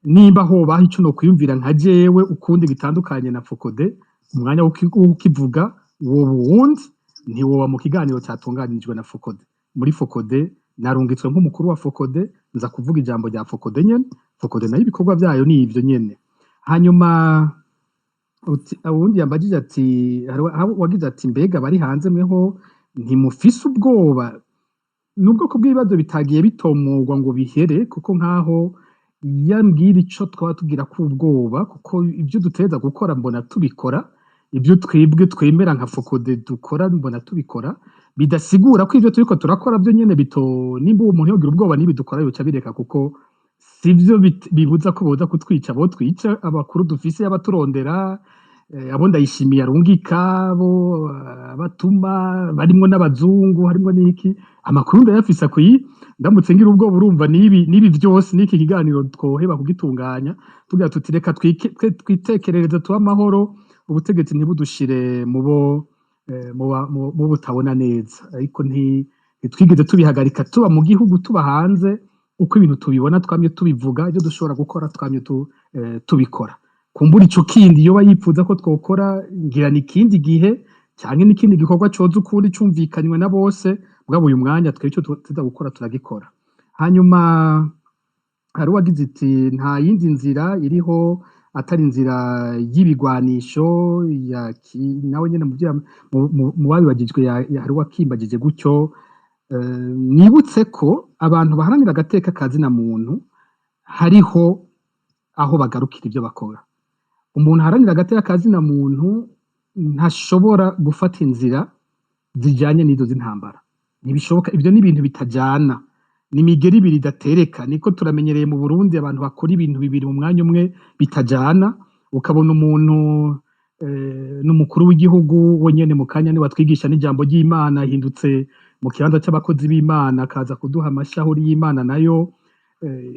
nimba hobaho ico nokwiyumvira nka jewe ukundi bitandukanye na Focode, umwanya ukivuga woba uwundi, ntiwoba mu kiganiro catunganijwe na Focode. Muri Focode narungitswe nk'umukuru wa Focode, nza kuvuga ijambo rya Focode nyene. Focode nayo ibikorwa vyayo ni ivyo nyene. Hanyuma uwundi yambajije ati, wagize ati mbega bari hanze mweho ntimufise ubwoba? N'ubwoko bw'ibibazo bitagiye bitomurwa ngo bihere, kuko nkaho yambwira ico twaba tugira ko ubwoba, kuko ivyo dutegerezwa gukora mbona tubikora, ivyo twebwe twemera nka Focode dukora mbona tubikora, bidasigura ko ivyo turiko turakora vyo nyene nimba uwo muntu yogira ubwoba n'ibi dukora yoca bireka, kuko sivyo bibuza ko boza kutwica. Abo twica abakuru dufise abaturondera, abo Ndayishimiye arungika, abo abatuma barimwo n'abazungu, harimwo n'iki, amakuru ndayafise akwiye. Ndamutse ngira ubwoba, urumva n'ibi vyose n'iki kiganiro twoheba kugitunganya tugira tuti reka twitekerereze tuba amahoro, ubutegetsi ntibudushire mu butabona neza. Ariko ntitwigeze tubihagarika, tuba mu gihugu tuba hanze, uko ibintu tubibona twamye tubivuga, ivyo dushobora gukora twamye tubikora. Kumbura ico kindi yoba yipfuza ko twokora, ngira n'ikindi gihe canke n'ikindi gikorwa coza ukundi cumvikanywe na bose, bwaba uyu mwanya twebwe ico tuza gukora turagikora. Hanyuma hari uwagize iti nta yindi nzira iriho atari inzira y'ibigwanisho, nawe nyene mu babibagijwe hari uwakimbagije gutyo. Nibutse ko abantu baharanira agateka ka zina muntu hariho aho bagarukira ivyo bakora. Umuntu aharanira agateka ka zina muntu ntashobora gufata inzira zijanye n'izo z'intambara, ntibishoboka. Ivyo ni ibintu bitajana, ni imigeri ibiri idatereka. Niko turamenyereye mu Burundi abantu bakora ibintu bibiri mu mwanya umwe bitajana, ukabona umuntu n'umukuru w'igihugu we nyene mu kanya niwe atwigisha n'ijambo ry'Imana ahindutse mu kibanza c'abakozi b'Imana akaza kuduha amashahuri y'Imana nayo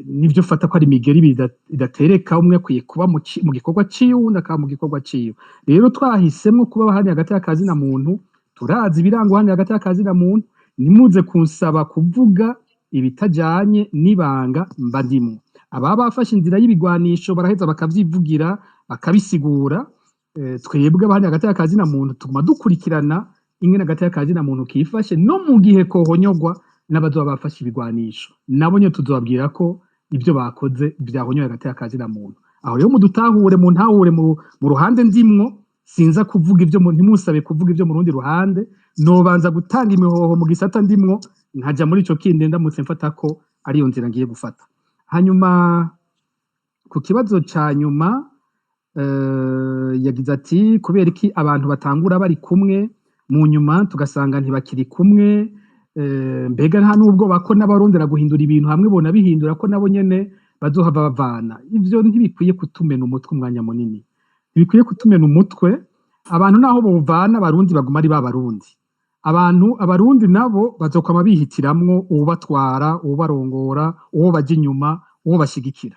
nivyo fata ko ari imigeri idatereka umwe akwiye kuba mu gikorwa ciwe uwundi akaba mu gikorwa ciwe rero twahisemwo kuba handi hagati y'akazi na muntu turazi ibirangwa handi hagati y'akazi na muntu nimuze kunsaba kuvuga ibitajanye n'ibanga mba ndimwo ababa bafashe inzira y'ibigwanisho baraheza bakavyivugira bakabisigura twebwe abahandi hagati y'akazi na muntu tuguma dukurikirana ingene hagati y'akazi na muntu kifashe no mu gihe kohonyogwa n'abazoba bafashe ibigwanisho nabo nyene tuzobabwira ko ibyo bakoze byahonyoye hagati y'akazi na muntu aho rero mudutahure mu ntahure mu ruhande ndimwo sinza kuvuga ibyo ntimusabe kuvuga ibyo mu rundi ruhande nobanza gutanga imihoho mu gisata ndimwo nkaja muri ico kindi ndamutse mfata ko ariyo nzira ngiye gufata hanyuma ku kibazo ca nyuma yagize ati kubera iki abantu batangura bari kumwe mu nyuma tugasanga ntibakiri kumwe mbega nta nubwo bako n'abarondera guhindura ibintu hamwe bona bihindura ko nabo nyene bazohava bavana ivyo ntibikwiye kutumena umutwe umwanya munini ntibikwiye kutumena umutwe abantu naho bovana abarundi baguma ari babarundi abarundi nabo bazokwama bihitiramwo uwubatwara uwubarongora uwo baja inyuma uwo bashigikira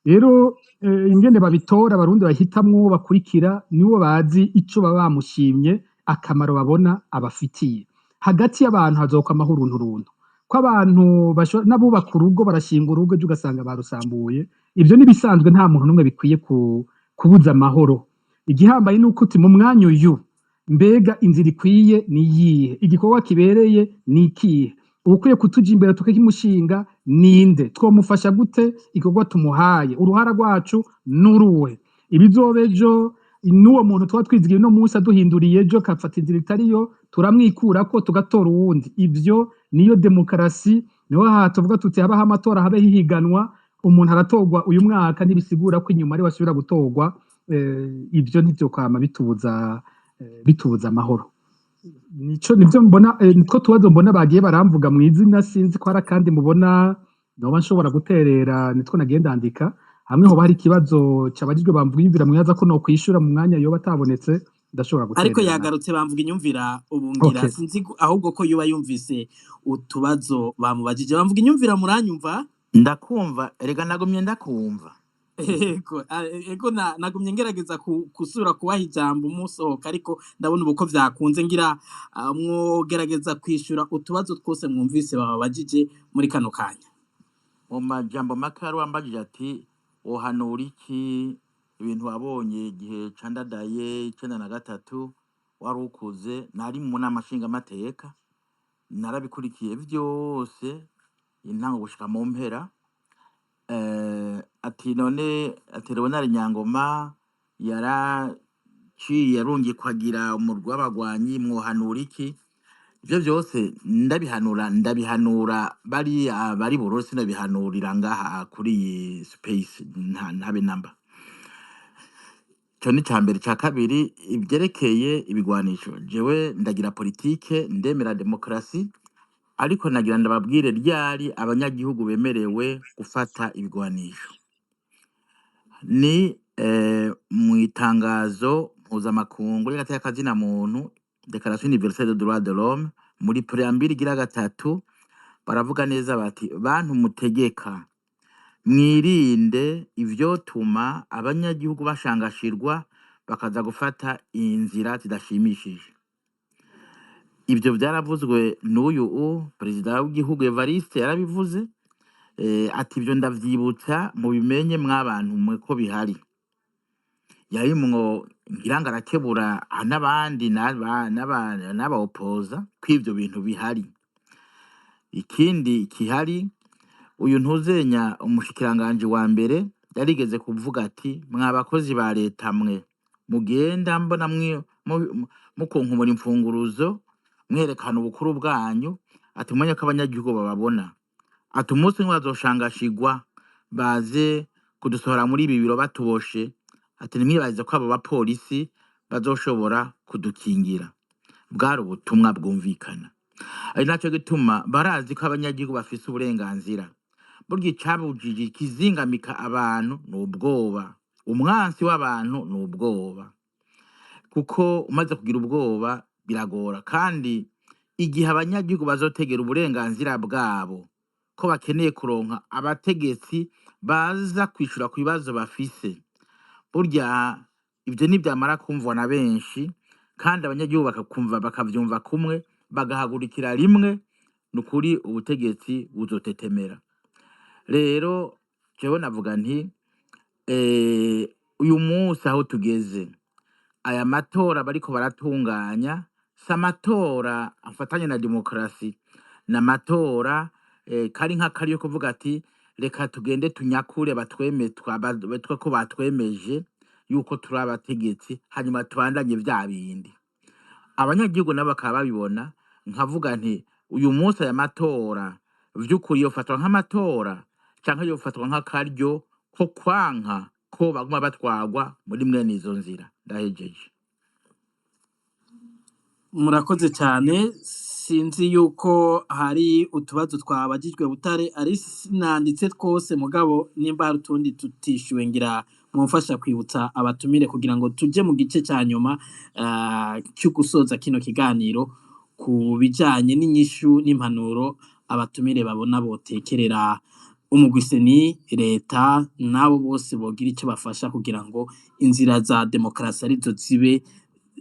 rero ingene babitora abarundi bahitamwo bakurikira nibo bazi ico baba bamushimye akamaro babona abafitiye hagati y'abantu hazokwama urunturuntu ko abantu n'abubaka urugo barashinga urugo ejo ugasanga barusambuye ivyo nibisanzwe nta muntu n'umwe bikwiye kubuza amahoro igihambaye nuko uti mu mwanya uyu mbega inzira ikwiye ni iyihe igikorwa kibereye ni ikihe ukwiye kutuja imbere tukakimushinga ninde twomufasha gute igikorwa tumuhaye uruhara rwacu n'uruhe ibizoba ejo n'uwo muntu tuba twizigiye no munsi aduhinduriye ejo kafata inzira itariyo turamwikurako tugatora uwundi ivyo niyo demokarasi niho tuvuga tuti habaho amatora habe hihiganwa umuntu aratorwa uyu mwaka ntibisigura ko inyuma ari wasubira gutorwa ivyo ntivyo kwama bitubuza amahoro nivyo mbona niko tubazo mbona bagiye baramvuga mu izina sinzi ko hari kandi mubona noba nshobora guterera nitwo nagenda ndandika hamwe hoba hari ikibazo cabajijwe bamvuga inyumvira mwibaza ko no kwishura mu mwanya yoba atabonetse ndashobora guterera ariko yagarutse bamvuga inyumvira ubungira sinzi ahubwo ko yuba yumvise utubazo bamubajije bamvuga inyumvira muranyumva ndakumva erega nagumye ndakumva ego nagumye ngerageza kusura kubaha ijambo umusohoka ariko ndabona ubu ko vyakunze ngira mwogerageza kwishura utubazo twose mwumvise babajije muri kano kanya mu majambo makari wambajije ati wohanura iki ibintu wabonye igihe candadaye 93 wari ukuze nari mu nama nshingamateka narabikurikiye vyose intango gushika mu mpera ati none ati Leonard Nyangoma yaraciye yarungiye kwagira umurwi w'abagwanyi mwohanura iki ivyo vyose ndabihanura bari Burundi ndabihanurira ngaha kuri iyi space ntabe namba cyo ni cambere ca kabiri ivyerekeye ibigwanisho jewe ndagira politike ndemera demokrasi ariko nagira ndababwire ryari abanyagihugu bemerewe gufata ibigwanisho ni mu itangazo mpuzamakungu y'agateka na muntu Declaration universelle des droits de l'homme muri preambule igira gatatu baravuga neza bati bantu mutegeka mwirinde ivyotuma abanyagihugu bashangashirwa bakaza gufata inzira zidashimishije ibyo byaravuzwe n'uyu perezida w'igihugu Evariste yarabivuze ati ibyo ndavyibutsa mu bimenye mwabantu mwe ko bihari yarimwo ngiranga arakebura n'abandi n'aba opoza kw'ivyo bintu bihari ikindi kihari uyu ntuzenya umushikiranganje wa mbere yarigeze kuvuga ati mwabakozi ba leta mwe mugenda mbona mukonkumura imfunguruzo mwerekana ubukuru bwanyu ati umenye ko abanyagihugu bababona ati umunsi bazoshangashigwa baze kudusohora muri ibi biro batuboshe ati nimwibaze ko abo bapolisi bazoshobora kudukingira bwari ubutumwa bwumvikana ari naco gituma barazi ko abanyagihugu bafise uburenganzira burya icabujije kizingamika abantu n'ubwoba umwansi w'abantu n'ubwoba kuko umaze kugira ubwoba biragora, kandi igihe abanyagihugu bazotegera uburenganzira bwabo ko bakeneye kuronka abategetsi baza kwishura ku bibazo bafise, burya ibyo nibyamara kumvwa na benshi kandi abanyagihugu bakavyumva kumwe bagahagurukira rimwe, nukuri ubutegetsi buzotetemera. Rero jewe navuga nti uyu munsi aho tugeze, aya matora bariko baratunganya si amatora afatanye na demokarasi, ni amatora kari nk'akari yo kuvuga ati reka tugende tunyakure betwe ko batwemeje yuko turi abategetsi, hanyuma tubandanye vya bindi. Abanyagihugu nabo bakaba babibona, nkavuga nti uyu munsi aya matora vy'ukuri yofatwa nk'amatora canke yofatwa nk'akaryo ko kwanka ko baguma batwarwa muri mwene izo nzira. Ndahejeje. Murakoze cyane, sinzi yuko hari utubazo twabajijwe Butare ari sinanditse twose, mugabo nimba hari utundi tutishyuwe ngira mwumfasha kwibutsa abatumire kugira ngo tuje mu gice cya nyuma cyo gusoza kino kiganiro ku bijanye n'inyishu n'impanuro abatumire babona botekerera umugwiseni leta nabo bose bogira icyo bafasha kugira ngo inzira za demokarasi arizo zibe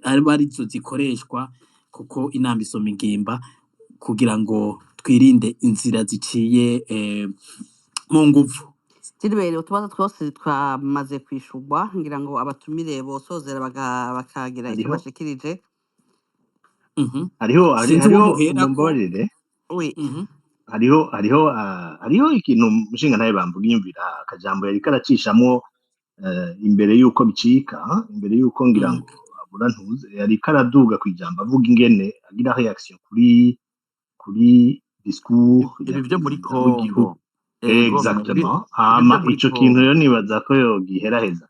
arizo zikoreshwa, kuko inama isoma ingimba, kugira ngo twirinde inzira ziciye mu nguvu. Silibere, utubazo twose twamaze kwishurwa, ngira ngo abatumire bosozera bakagira icyo bashikirije. hariho Sinzi uwo muherako. mumbabarire Oui. hariho ikintu mushinga ntaye bamvuga iyumvira akajambo yari karacishamwo imbere yuko bicika, imbere yuko ngira ngo abura ntuze, yari karaduga ku ijambo avuga ingene agira reaction kuri discours ya Ibi vyo muri perezida w'igihugu. Kongo. Ego, Exactement. ibi Hama vyo muri ico kintu Kongo. rero nibaza ko yogiheraheza.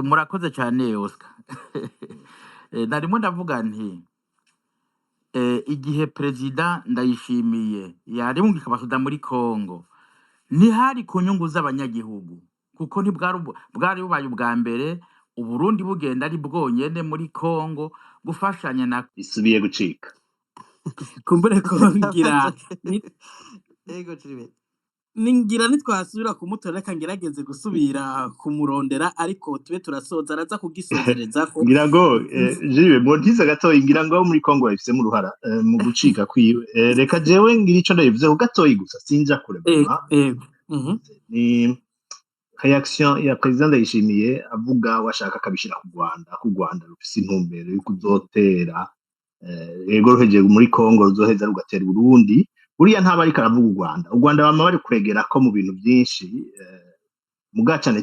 Murakoze cyane Oscar. Narimo ndavuga nti igihe perezida Ndayishimiye yari mungika abasoda muri Kongo, ntihari ku nyungu z'abanyagihugu, kuko bwari bubaye ubwa mbere Uburundi bugenda ari bwonyene muri Kongo gufashanya na isubiye gucika. Kumbure ko ngira Ego Silibere. ningira nitwasubira kumutora, reka ngerageze gusubira kumurondera, ariko tube turasoza araza kugisozereza ko ngira ngo jibe montiza gatoyi, ngira ngo abo muri Kongo bafise mu ruhara mu gucika kwiwe. Reka jewe ngira ico ndabivuzeho gatoyi gusa, sinja kure mama. Ni reaction ya president Ndayishimiye avuga washaka kabishira ku Rwanda, ku Rwanda rufise intumbero yo kuzotera ego ruhejeje muri Kongo ruzoheza rugatera Burundi. Buriya ntaba ariko aravuga u Rwanda bama bari kuregera ko mu bintu byinshi muga cane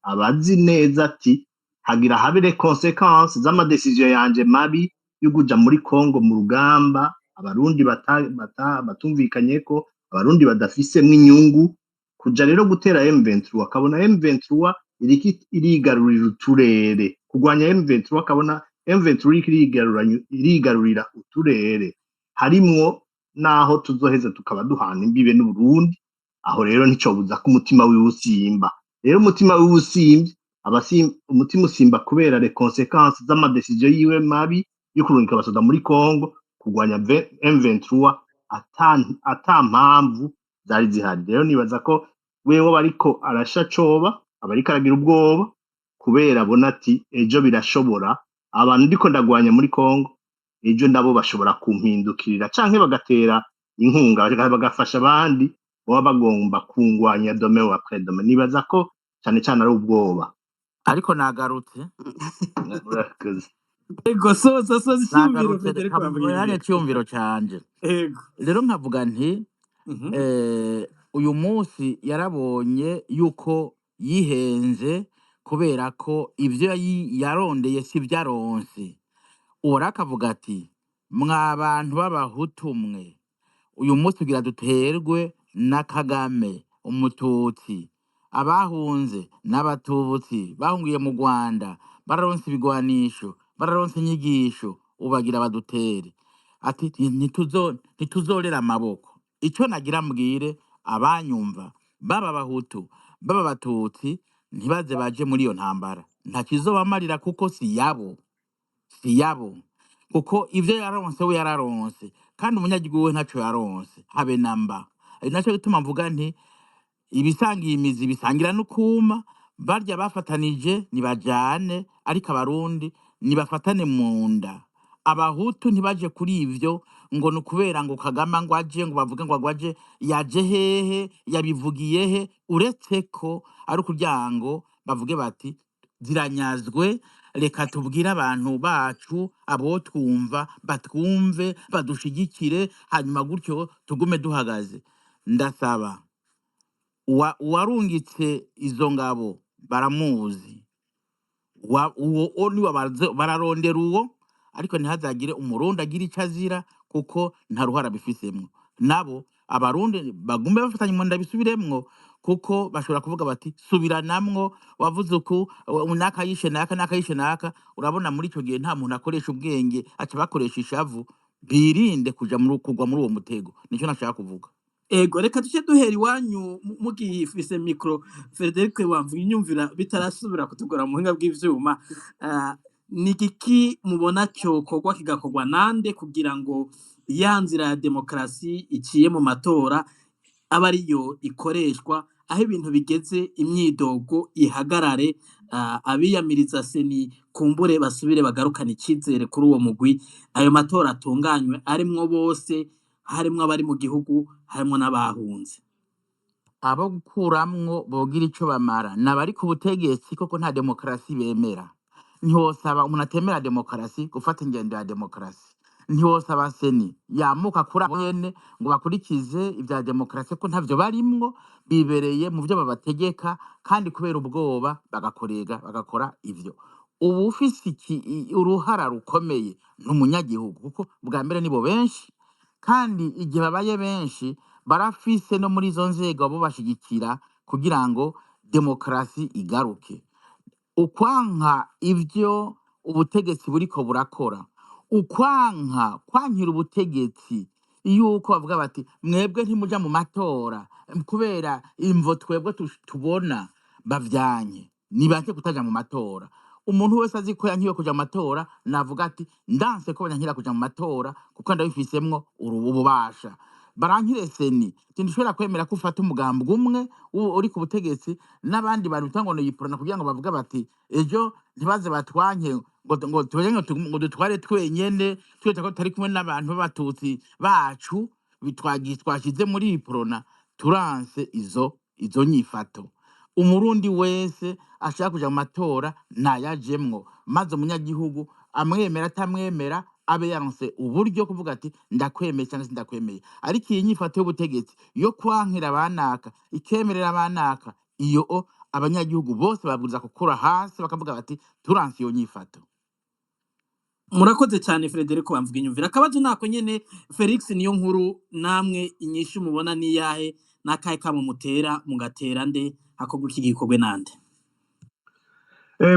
abazi neza ati hagira habire consequences z'amadecision yanje mabi yo kuja muri Kongo mu rugamba abarundi batumvikanye ko, abarundi badafisemwo inyungu, kuja rero gutera M23 akabona M23 irigarurira uturere, kugwanya M23 akabona M23 irigarurira uturere harimwo naho tuzoheza tukaba duhana imbibe n'Uburundi. Aho rero nticobuza ko umutima wiwe usimba. Rero umutima wiwe usimvye, umutima usimba kubera les conséquences z'amadecision yiwe mabi yo kurungika abasoda muri Kongo kugwanya M23 ata mpamvu zari zihari. Rero nibaza ko wewe bariko arashacoba, abariko aragira ubwoba kubera abona ati ejo birashobora abantu ndiko ndagwanya muri Kongo, ejo ndabo bashobora kumpindukirira canke bagatera inkunga bagafasha abandi baba bagomba kungwanya dome wa predome. Nibaza ko cane ari ubwoba. Ariko nagarutse ego soza icyumviro Federico nagarutse icyumviro canje. ego Rero nkavuga nti uyu munsi yarabonye yuko yihenze kubera ko ivyo yarondeye si vyaronse. Uwari akavuga ati mwa bantu b'abahutu mwe, uyu munsi kugira duterwe na Kagame umututsi, abahunze n'abatutsi bahungiye mu Rwanda bararonse ibigwanisho, bararonse inyigisho, ubagira badutere. Ati ntituzorera amaboko. Ico nagira mbwire abanyumva baba abahutu baba abatutsi ntibaze baje muri iyo ntambara, nta kizobamarira kuko si yabo. si yabo, kuko ivyo yaronse we yararonse kandi umunyagihugu we ntaco yaronse habe namba. Ari naco gituma mvuga nti ibisangiye imizi bisangira n'ukuma, barya bafatanije nibajane, ariko abarundi nibafatane mu nda. Abahutu ntibaje kuri ivyo ngo nukubera ngo Kagame ngo aje ngo bavuge ngo agwaje, yaje hehe, yabivugiye he, uretse ko ari kugira ngo bavuge bati ziranyazwe, reka tubwire abantu bacu abo twumva batwumve badushigikire, hanyuma gutyo tugume duhagaze. Ndasaba uwarungitse izo ngabo baramuzi, uwo niwe bararondera uwo, ariko ntihazagire umurundi agira ico azira kuko nta ruhara bifisemwo. Nabo abarundi bagume bafatanye mu nda bisubiremwo, kuko bashobora kuvuga bati subiranamwo, wavuze uku naka yishe naka naka yishe naka. Urabona muri ico gihe nta muntu akoresha ubwenge, aca bakoresha ishavu. Birinde kuja kugwa muri uwo mutego, nico nashaka kuvuga. Ego reka duce duhera iwanyu mugifise mikro Frederic wamvuga inyumvira bitarasubira kutugora mu buhinga bw'ivyuma. Ni igiki mubona cyokorwa kigakorwa nande kugira ngo ya nzira ya demokarasi iciye mu matora aba ariyo ikoreshwa, aho ibintu bigeze imyidogo ihagarare, abiyamiriza seni kumbure basubire bagarukana icizere kuri uwo mugwi, ayo matora atunganywe arimwo bose, harimwo abari mu gihugu, harimwo n'abahunze. Abo gukuramwo bogira ico bamara nabari ku butegetsi, koko nta demokarasi bemera. Ntihosaba umuntu atemera demokarasi gufata ingendo ya demokarasi. Ntihosaba seni yamuka kuri abo nyene ngo bakurikize ivya demokarasi, ko ntavyo barimwo, bibereye mu vyo babategeka, kandi kubera ubwoba bagakora ivyo. Ubu ufise uruhara rukomeye n'umunyagihugu, kuko bwa mbere nibo benshi, kandi igihe babaye benshi barafise no muri izo nzego abo bashigikira kugira ngo demokarasi igaruke. Ukwanka ivyo ubutegetsi buriko burakora, kwankira ubutegetsi yuko bavuga bati mwebwe ntimuja mu matora kubera imvo twebwe tubona bavyanye, nibanke kutaja mu matora. Umuntu wese azi ko yankiwe kuja mu matora navuga ati ndanse ko banyankira kuja mu matora kuko ndabifisemwo ububasha. Barankire seni tindushobora kwemera ko ufata umugambi umwe uri ku butegetsi n'abandi bantu bitangono yiporana kugira ngo bavuga bati ejo ntibaze batwanke ngo dutware twenyene twita ko tari kumwe n'abantu b'abatutsi bacu twashize muri iporona. Turanse izo nyifato. Umurundi wese ashaka kuja mu matora nayajemwo, maze umunyagihugu amwemera atamwemera abe yaronse uburyo kuvuga ati ndakwemeye cyangwa se ndakwemeye. Ariko iyi nyifato y'ubutegetsi yo kwankira abanaka ikemerera abanaka, iyo abanyagihugu bose babwiza gukura hasi bakavuga bati turanse iyo nyifato. Murakoze cyane Frederic wamvuga inyumvira. Akabazo nako nyene Felix niyo nkuru, namwe inyishu mubona ni yahe, nakahe kamo mutera mugatera nde, hakorwa iki gikorwe nande?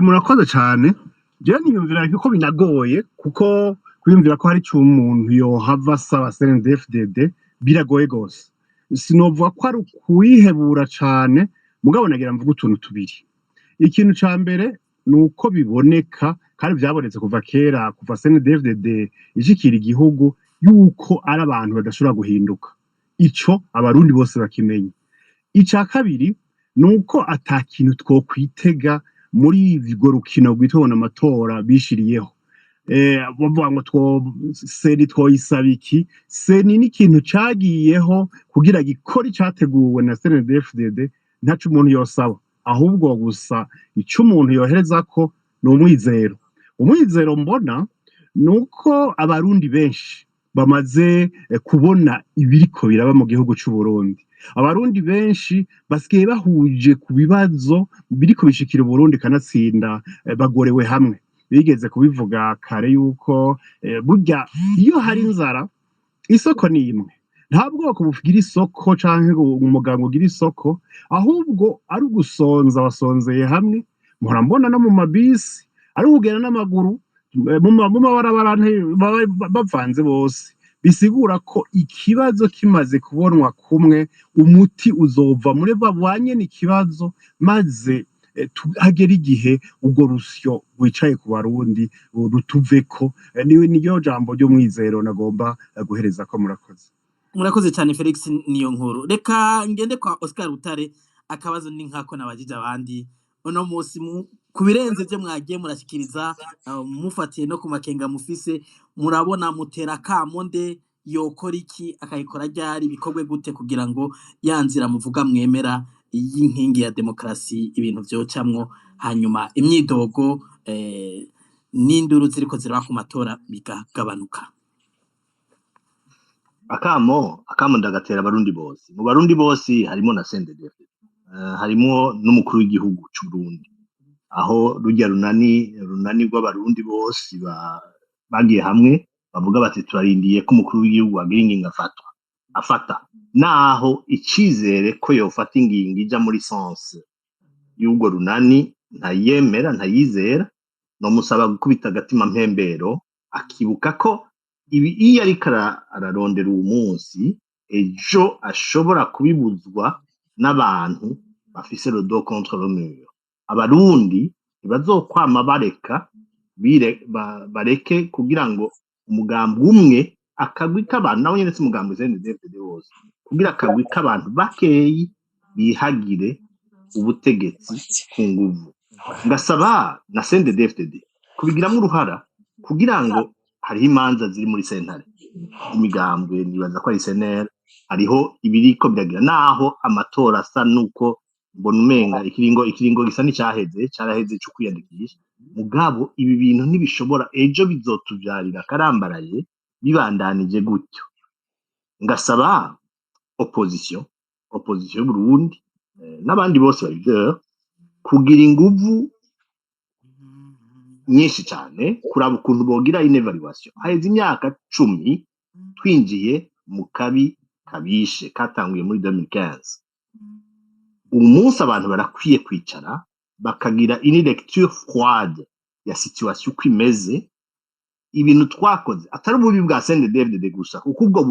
Murakoze cyane. Je niyumvira ko binagoye, kuko kwiyumvira ko hari icyo umuntu yohava asaba CNDD-FDD biragoye gose. Sinovuga ko ari ukwihebura cane, mugabo nagira mvuga utuntu tubiri. Ikintu ca mbere nuko biboneka kandi byabonetse kuva kera, kuva CNDD-FDD ijikira igihugu, yuko ari abantu badashobora guhinduka. Ico abarundi bose bakimenye. Ica kabiri nuko atakintu twokwitega muri ivyo rukino rwitona amatora bishiriyeho. Bavuga ngo seni twoyisaba iki? Seni ni ikintu cagiyeho kugira gikora icateguwe na CNDD-FDD, ntaco umuntu yosaba, ahubwo gusa ico umuntu yohereza ko ni umwizero. Umwizero mbona nuko abarundi benshi bamaze kubona ibiriko biraba mu gihugu c'u Burundi. Abarundi benshi basigaye bahuje ku bibazo biriko bishikira Burundi kanatsinda, bagorewe hamwe. Bigeze kubivuga kare yuko burya iyo hari inzara isoko ni imwe. Nta bwoko bugira isoko canke umuganga ugira isoko, ahubwo ari ugusonza basonzeye hamwe. Muhora mbona no mu mabisi ari kugenda n'amaguru mu mabarabara bavanze bose. Bisigura ko ikibazo kimaze kubonwa kumwe, umuti uzova muri babanye n'ikibazo, maze hagera igihe ubwo rusyo rwicaye ku barundi rutuveko. Niyo jambo ry'umwizero nagomba guhereza ko. murakoze cyane Felix niyo nkuru. Reka ngende kwa Oscar Butare, akabazo ni nkako nabajije abandi uno munsi ku birenze byo mwagiye murashyikiriza, mufatiye no ku makenga mufise, murabona mutera kamo nde, yokora iki, akayikora ryari, bikorwe gute kugira ngo yanzira muvuga mwemera y'inkingi ya demokarasi ibintu vyocamwo, hanyuma imyidogo n'induru ziriko ziraba ku matora bigagabanuka. akamo ndagatera abarundi bose, mu barundi bose harimo na CNDD-FDD, harimo n'umukuru w'igihugu cy'u Burundi, aho rujya runani rw'abarundi bose bagiye hamwe bavuga bati turarindiye ko umukuru w'igihugu agira ingingo afata, naho icizere ko yofata ingingo ija muri sense y'ubwo runani ntayizera, no musaba gukubita agatima mpembero, akibuka ko iyo ariko ararondera uwo munsi, ejo ashobora kubibuzwa n'abantu bafise le dos contre le mur. Abarundi ntibazokwama bareke kugira ngo umugambi umwe, akagwi k'abantu, nawe nyene si umugambi CNDD-FDD wose, kugira akagwi k'abantu bakeyi bihagire ubutegetsi ku nguvu. Ngasaba na CNDD-FDD kubigiramwo uruhara, kugira ngo hariho imanza ziri muri sentare imigambwe, nibaza ko ari SNL, hariho ibiriko biragira naho amatora asa nuko mbona umenga ikiringo gisa caraheze cyo kwiyandikisha, mugabo ibi bintu ntibishobora ejo bizotuvyarira akarambaraye bibandanije gutyo. Ngasaba opposition y'u Burundi n'abandi bose babideur kugira inguvu nyinshi cyane, kuraba ukuntu bogira une evaluation. Haheze imyaka 10 twinjiye mu kabi kabishe katanguye muri 2015. Umunsi abantu barakwiye kwicara bakagira une lecture froide ya situation uko imeze, ibintu twakoze atari ububi bwa CNDD-FDD gusa, kuko ubwo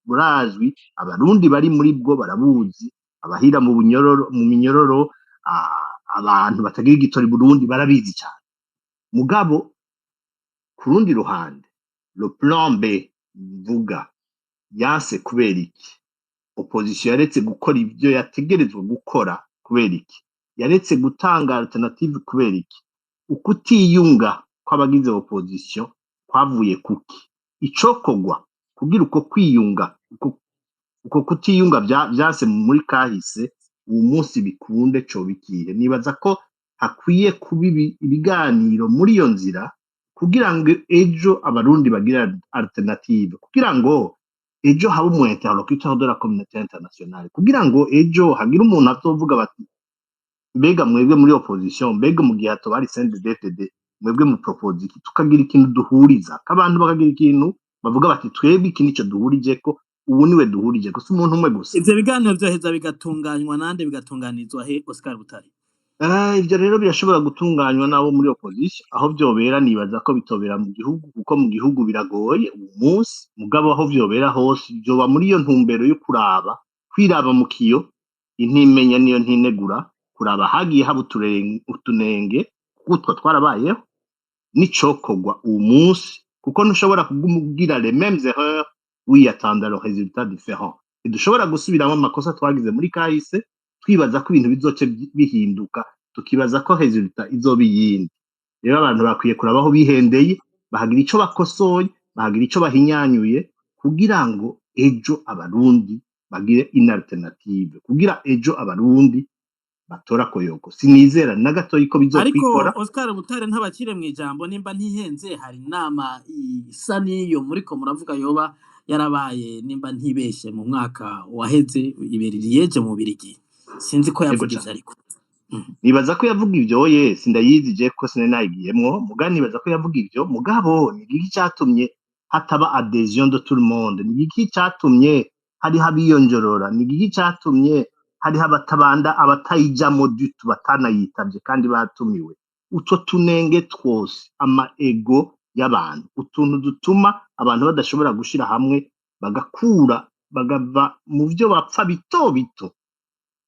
burazwi, abarundi bari muri bwo barabuzi, abahira mu minyororo, abantu batagira igitori Burundi barabizi cyane. Mugabo ku rundi ruhande, le plan B mvuga yanse kubera iki? Opposition yaretse gukora ibyo yategerezwa gukora kubera iki? Yaretse gutanga alternative kubera iki? Ukutiyunga kw'abagize opposition kwavuye kuki? Icokogwa kugira uko kwiyunga, uko kutiyunga byase muri kahise, uwo munsi bikunde co bikihe. Nibaza ko hakwiye kuba ibiganiro muri iyo nzira, kugira ngo ejo abarundi bagira alternative, kugira ngo ejo habe umu interlocuteur de la communauté internationale, kugira ngo ejo hagira umuntu azovuga bati mbega mwebwe muri opposition, mbega mu gihe hatobari CNDD-FDD, mwebwe mu propose iki, tukagira ikintu duhuriza, abantu bakagira ikintu bavuga bati twebwe iki nico duhurije ko, ubu niwe duhurije ko, si umuntu umwe gusa. Ivyo biganiro vyoheza bigatunganywa nande, bigatunganizwa he Oscar Butare? Ivyo rero birashobora gutunganywa nabo muri opposition, aho vyobera nibaza ko bitobera mu gihugu, kuko mu gihugu biragoye uwo munsi, mugabo aho vyobera hose vyoba muri iyo ntumbero yo kwiraba mu kiyo, intimenya niyo ntinegura, kuraba hagiye haba utunenge, kuko twarabayeho n'icokogwa uwo munsi, kuko ntushobora kugira les mêmes erreurs wiyatanda le résultat différent. Ntidushobora gusubiramo amakosa twagize muri kahise twibaza ko ibintu bizoce bihinduka, tukibaza ko resultat izoba iyindi. Rero abantu bakwiye kurabaho bihendeye, bahagira ico bakosoye, bahagira ico bahinyanyuye, kugira ngo ejo abarundi bagire une alternative, kugira ejo abarundi batora koyoko. Sinizera na gatoyi ko bizokwikora. Ariko Oscar Butare ntabakire mu ijambo, nimba ntihenze hari inama isa niyo muriko muravuga yoba yarabaye, nimba ntibeshe mu mwaka waheze ibeririyeje mu Birigi, sinzi ko yavuga ivyo ariko nibaza ko yavuga ivyo, sindayizije ko sinayigiyemwo, mugabo nibaza ko yavuga ivyo. Mugabo ni iki cyatumye hataba adhesion de tout le monde? Ni iki cyatumye hari habiyonjorora? Ni iki cyatumye hari abatayijamo dutu, batanayitavye kandi batumiwe? Utwo tunenge twose, ama ego y'abantu, utuntu dutuma abantu badashobora gushira hamwe, bagava mu vyo bapfa bito bito,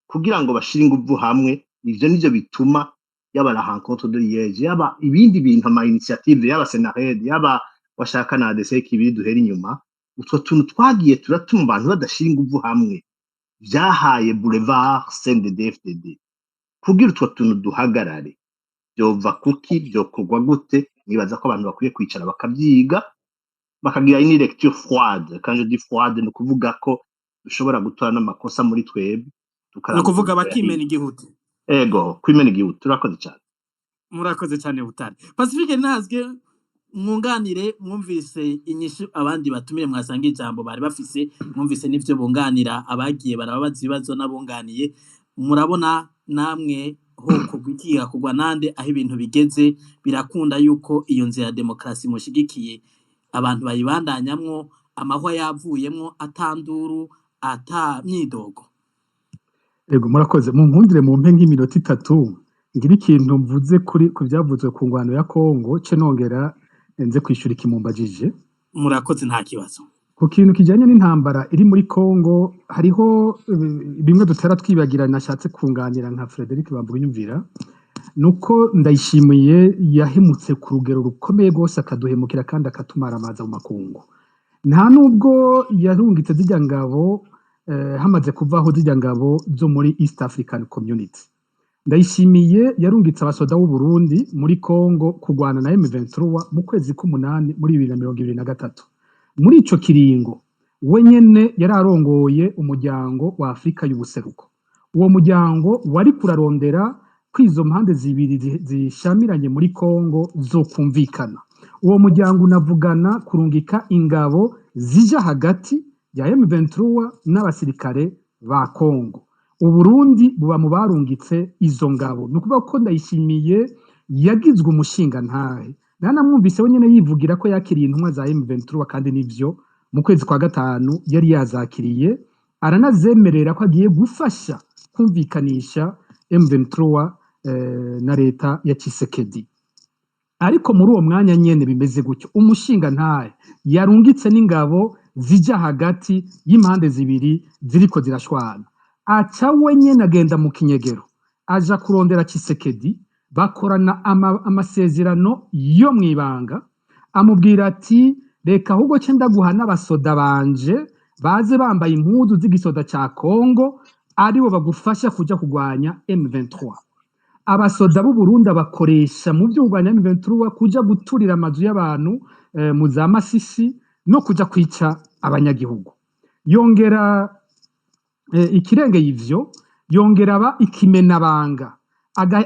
kugira ngo bashire inguvu hamwe ivyo nivyo bituma yaba la rencontre de Liège yaba ibindi bintu ama initiative yaba Senared yaba washaka na ADC kibiri duhera inyuma utwo tuntu twagiye turatuma abantu badashira inguvu hamwe vyahaye boulevard CNDD-FDD kugira utwo tuntu duhagarare byova kuki byokorwa gute nibaza ko abantu bakwiye kwicara bakavyiga bakagira une lecture froide quand je dis froide no kuvuga ko dushobora gutora n'amakosa muri twebwe no kuvuga bakimena igihugu ego kwimena igihugu turakoze cyane murakoze cyane Butare Pacifique ntazwe mwunganire mwumvise inyishu abandi batumire mwasanga ijambo bari bafise mwumvise n'ivyo bunganira abagiye barababaza ibibazo n'abunganiye murabona namwe hoko gwikiga kugwa nande aho ibintu bigeze birakunda yuko iyo nzira ya demokrasi mushigikiye abantu bayibandanyamwo amahwa yavuyemwo atanduru ata myidogo Ego murakoze mu nkundire mu mpe nk'iminota 3 ngira ikintu mvuze kuri ku byavuzwe ku ngwano ya Kongo ce nongera nze kwishura ikimumbajije murakoze nta kibazo ku kintu kijanye n'intambara iri muri Kongo hariho bimwe dutera twibagira nashatse kunganira nka Frederic Bamvuginyumvira nuko ndayishimiye yahemutse ku rugero rukomeye gose akaduhemukira kandi akatumara amaza mu makungu nta nubwo yarungitse zijya ngabo hamaze kuvaho zijya ngabo zo muri East African Community ndayishimiye yarungitse abasoda w'u Burundi muri Kongo kurwana na M23 mu kwezi k'umunani muri 2023 muri ico kiringo we nyene yararongoye umuryango wa Afrika y'ubuseruko uwo muryango wari kurarondera kwizo mpande zibiri zishamiranye muri Kongo zo kumvikana uwo muryango unavugana kurungika ingabo zija hagati ya M23 n'abasirikare ba Kongo Uburundi buba mu barungitse izo ngabo nukuvuga ko ndayishimiye yagizwe umushinga ntahe nanamwumvise we nyene yivugira ko yakiriye intumwa za M23 kandi nivyo mu kwezi kwa gatanu yari yazakiriye aranazemerera ko agiye gufasha kumvikanisha M23 na leta ya Tshisekedi ariko muri uwo mwanya nyene bimeze gutyo umushinga ntahe yarungitse n'ingabo zija hagati y'impande zibiri ziriko zirashwana aca we nyene agenda mu kinyegero aja kurondera Tshisekedi bakorana amasezerano yo mwibanga amubwira ati reka ahubwo ce ndaguha n'abasoda banje baze bambaye impuzu z'igisoda ca Kongo aribo bagufasha kuja kugwanya M23 abasoda b'u Burundi bakoresha mu by'ugwanya M23 kuja guturira amazu y'abantu mu za Masisi no kuja kwica abanyagihugu yongera ikirenge y'ivyo yongera aba ikimenabanga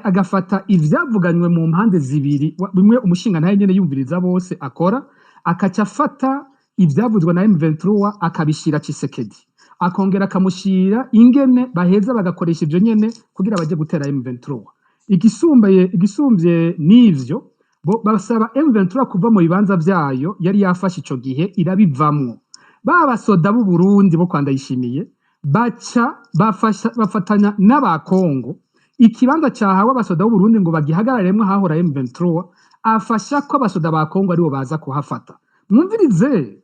agafata ivyavuganywe mu mpande zibiri bimwe umushinga ntaye nyene yumviriza bose akora akaca afata ivyavuzwe na M23 akabishira Tshisekedi akongera akamushira ingene baheza bagakoresha ivyo nyene kugira baje gutera M23 igisumvye n'ivyo basaba M23 kuva mu bibanza vyayo yari yafashe ico gihe irabivamwo babasoda b'u Burundi bo kwandayishimiye baca bafatanya n'abakongo ikibanza cyahawe abasoda b'u Burundi ngo bagihagararemwe hahora M23 afasha ko abasoda ba Kongo aribo baza kuhafata mwumvirize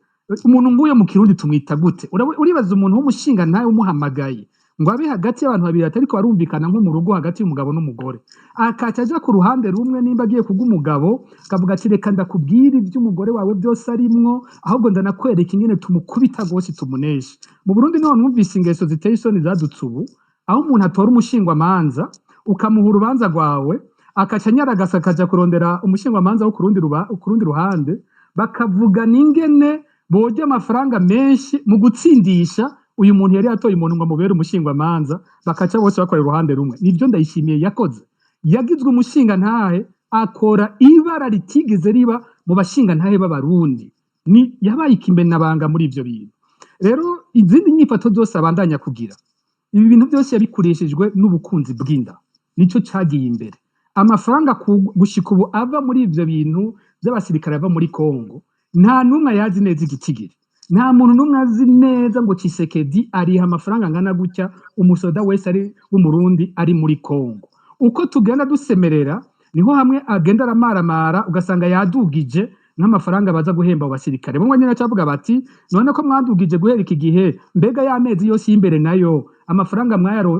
umuntu nguye mu Kirundi tumwita gute uribaza umuntu w'umushinga ntaye umuhamagaye ngo abe hagati y'abantu babiri atariko barumvikana nko mu rugo hagati y'umugabo n'umugore akaca aja ku ruhande rumwe nimba agiye kuga umugabo akavuga ati reka ndakubwira iby'umugore wawe byose arimwo ahubwo ndanakwereka ingene tumukubita gose tumuneshe mu Burundi niho numvise ingeso ziteye isoni zadutse ubu aho umuntu atora umushingwamanza ukamuha urubanza rwawe akaca nyaragasa akaja kurondera umushingwamanza wo kurundi ruhande bakavuga n'ingene boje amafaranga menshi mu gutsindisha uyu muntu yari atoye umuntu ngo amubere umushingwamanza bakaca bose bakora uruhande rumwe nivyo ndayishimiye yakoze yagizwe umushinga ntahe akora ibara ritigeze riba mu bashinga ntahe b'abarundi ni yabaye ikimenabanga muri ivyo bintu rero izindi nyifato zose abandanya kugira ibi bintu byose yabikoreshejwe n'ubukunzi bw'inda nico cagiye imbere amafaranga gushika ubu ava muri ivyo bintu by'abasirikare bava muri Kongo nta numwe yazi neza igitigiri nta muntu numwe azi neza ngo Tshisekedi ariha amafaranga angana gutya umusoda wese ari w'umurundi ari muri Kongo uko tugenda dusemerera niho hamwe agenda aramaramara ugasanga yadugije nk'amafaranga baza guhemba abasirikare bamwe nyine cyavuga bati none ko mwadugije guhera iki gihe mbega y'amezi yose y'imbere nayo amafaranga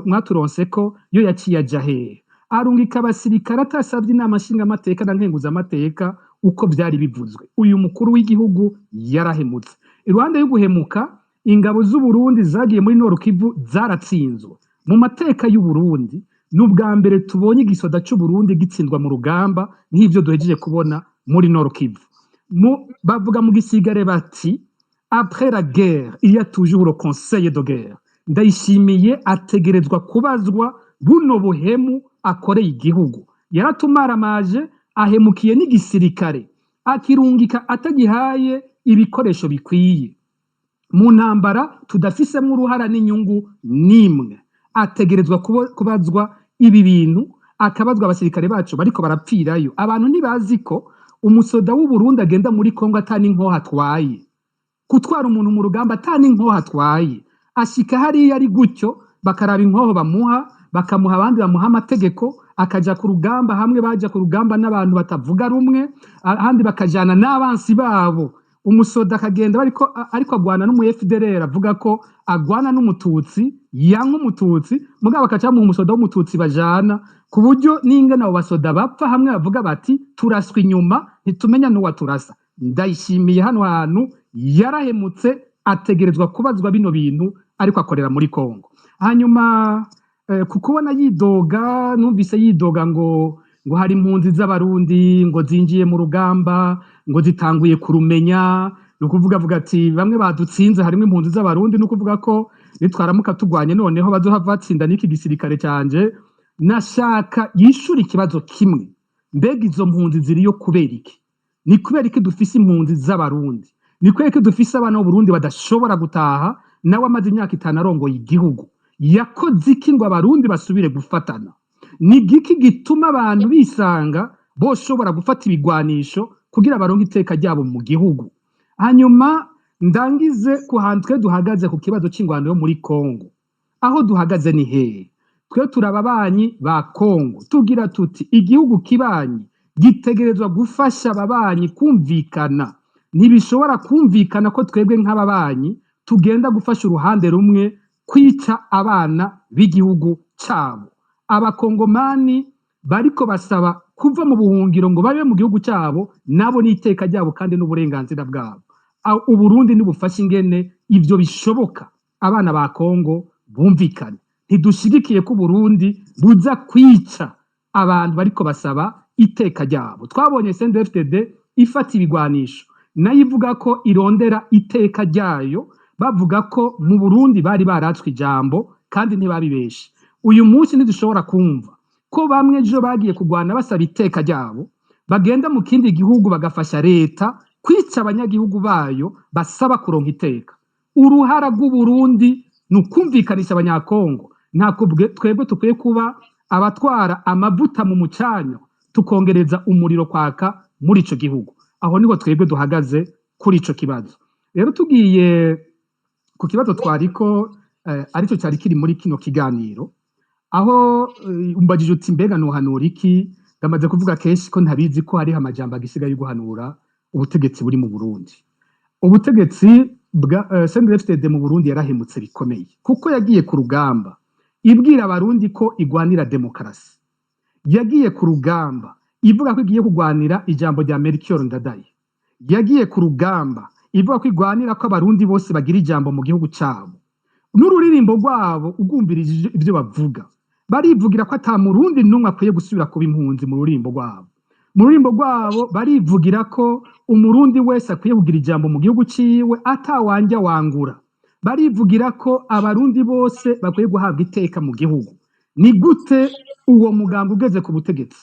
mwaturonse ko yo yaciye aja hehe arungika abasirikare atasabye inama nshingamateka na nkenguzamateka uko byari bivuzwe. Uyu mukuru w'igihugu yarahemutse. Iruhande yo guhemuka, ingabo z'u Burundi zagiye muri Nord Kivu zaratsinzwe. Mu mateka y'u Burundi n'ubwa mbere tubonye igisoda cy'u Burundi gitsindwa mu rugamba nk'ivyo duhejeje kubona muri Nord Kivu. Bavuga mu gisigare bati après la guerre il y a toujours le conseil de guerre. Ndayishimiye ategerezwa kubazwa buno buhemu akoreye igihugu. Yaratumaramaje, ahemukiye n'igisirikare, akirungika atagihaye ibikoresho bikwiye. Mu ntambara tudafisemo uruhara n'inyungu nimwe. Ategerezwa kubazwa ibi bintu, akabazwa abasirikare bacu bariko barapfirayo. Abantu ntibazi ko umusoda w'u Burundi agenda muri Kongo atani inkoho atwaye. Kutwara umuntu mu rugamba atani inkoho atwaye. Ashika hariya ari gutyo, bakaraba inkoho bamuha, bakamuha abandi bamuha amategeko, akaja ku rugamba. Hamwe baja ku rugamba n'abantu batavuga rumwe, ahandi bakajana n'abansi babo. Umusoda akagenda ariko agwana n'umu FDLR avuga ko agwana n'umututsi, yanka umututsi, mugabo akaca mu umusoda w'umututsi bajana, ku buryo n'ingene abo basoda bapfa hamwe bavuga bati turaswa inyuma ntitumenya n'uwa turasa. Ndayishimiye hano hantu yarahemutse, ategerezwa kubazwa bino bintu ariko akorera muri Kongo. Hanyuma kukubona yidoga, numvise yidoga ngo hari impunzi z'abarundi ngo zinjiye mu rugamba ngo zitanguye kurumenya, no kuvuga ati bamwe badutsinze harimo impunzi z'abarundi, no kuvuga ko nitwaramuka tugwanye noneho bazohava batsinda n'iki gisirikare canje. Nashaka yishura ikibazo kimwe, mbega izo mpunzi ziriyo kubera iki? Ni kubera iki dufise impunzi z'abarundi? Ni kubera iki dufise abana b'Uburundi badashobora gutaha? Nawe amaze imyaka 5 arongoye igihugu, yakoze iki ngo abarundi basubire gufatana? Ni giki gituma abantu bisanga boshobora gufata ibigwanisho kugira baronke iteka ryabo mu gihugu? Hanyuma ndangize ku hantu twe duhagaze ku kibazo c'ingwano yo muri Kongo. Aho duhagaze ni hehe? Twe turababanyi ba Kongo, tugira tuti igihugu kibanyi gitegerezwa gufasha ababanyi kumvikana. Ntibishobora kumvikana ko twebwe nk'ababanyi tugenda gufasha uruhande rumwe kwica abana b'igihugu cyabo. Abakongomani bariko basaba kuva mu buhungiro ngo babe mu gihugu cyabo, nabo n'iteka ryabo kandi n'uburenganzira bwabo. Uburundi nibufasha ingene ivyo bishoboka, abana ba Kongo bumvikane. Ntidushigikiye ko Burundi buza kwica abantu bariko basaba iteka ryabo. Twabonye CNDD-FDD ifata ibigwanisho, nayo ivuga ko irondera iteka ryayo, bavuga ko mu Burundi bari baratswe ijambo kandi ntibabibeshe. Uyu munsi ntidushobora kumva ko bamwe ejo bagiye kugwana basaba iteka ryabo, bagenda mu kindi gihugu bagafasha leta kwica abanyagihugu bayo basaba kuronka iteka. Uruhara rw'u Burundi nukumvikanisha abanyakongo. Nta twebwe tukwiye kuba abatwara amavuta mu mucanyo tukongereza umuriro kwaka muri ico gihugu. Aho niho twebwe duhagaze kuri ico kibazo. Rero tugiye ku kibazo twariko aricyo cyari kiri muri kino kiganiro, aho umbajije uti mbega nohanura iki? Ndamaze kuvuga kenshi ko ntabizi ko hari amajambo agisigaye yo guhanura ubutegetsi buri mu Burundi. Ubutegetsi bwa CNDD-FDD mu Burundi yarahemutse bikomeye, kuko yagiye ku rugamba ibwira abarundi ko igwanira demokarasi. Yagiye ku rugamba ivuga ko igiye kugwanira ijambo rya Melchior Ndadaye. Yagiye ku rugamba ivuga ko igwanira ko abarundi bose bagira ijambo mu gihugu cyabo. N'ururirimbo rwabo ugumvirije ibyo bavuga, barivugira ko ata murundi numwe akwiye gusubira kuba impunzi mu rurimbo rwabo. Mu rurimbo rwabo barivugira ko umurundi wese akwiye kugira ijambo mu gihugu ciwe atawanja wangura. Barivugira ko abarundi bose bakwiye guhabwa iteka mu gihugu. Ni gute uwo mugambwe ugeze ku butegetsi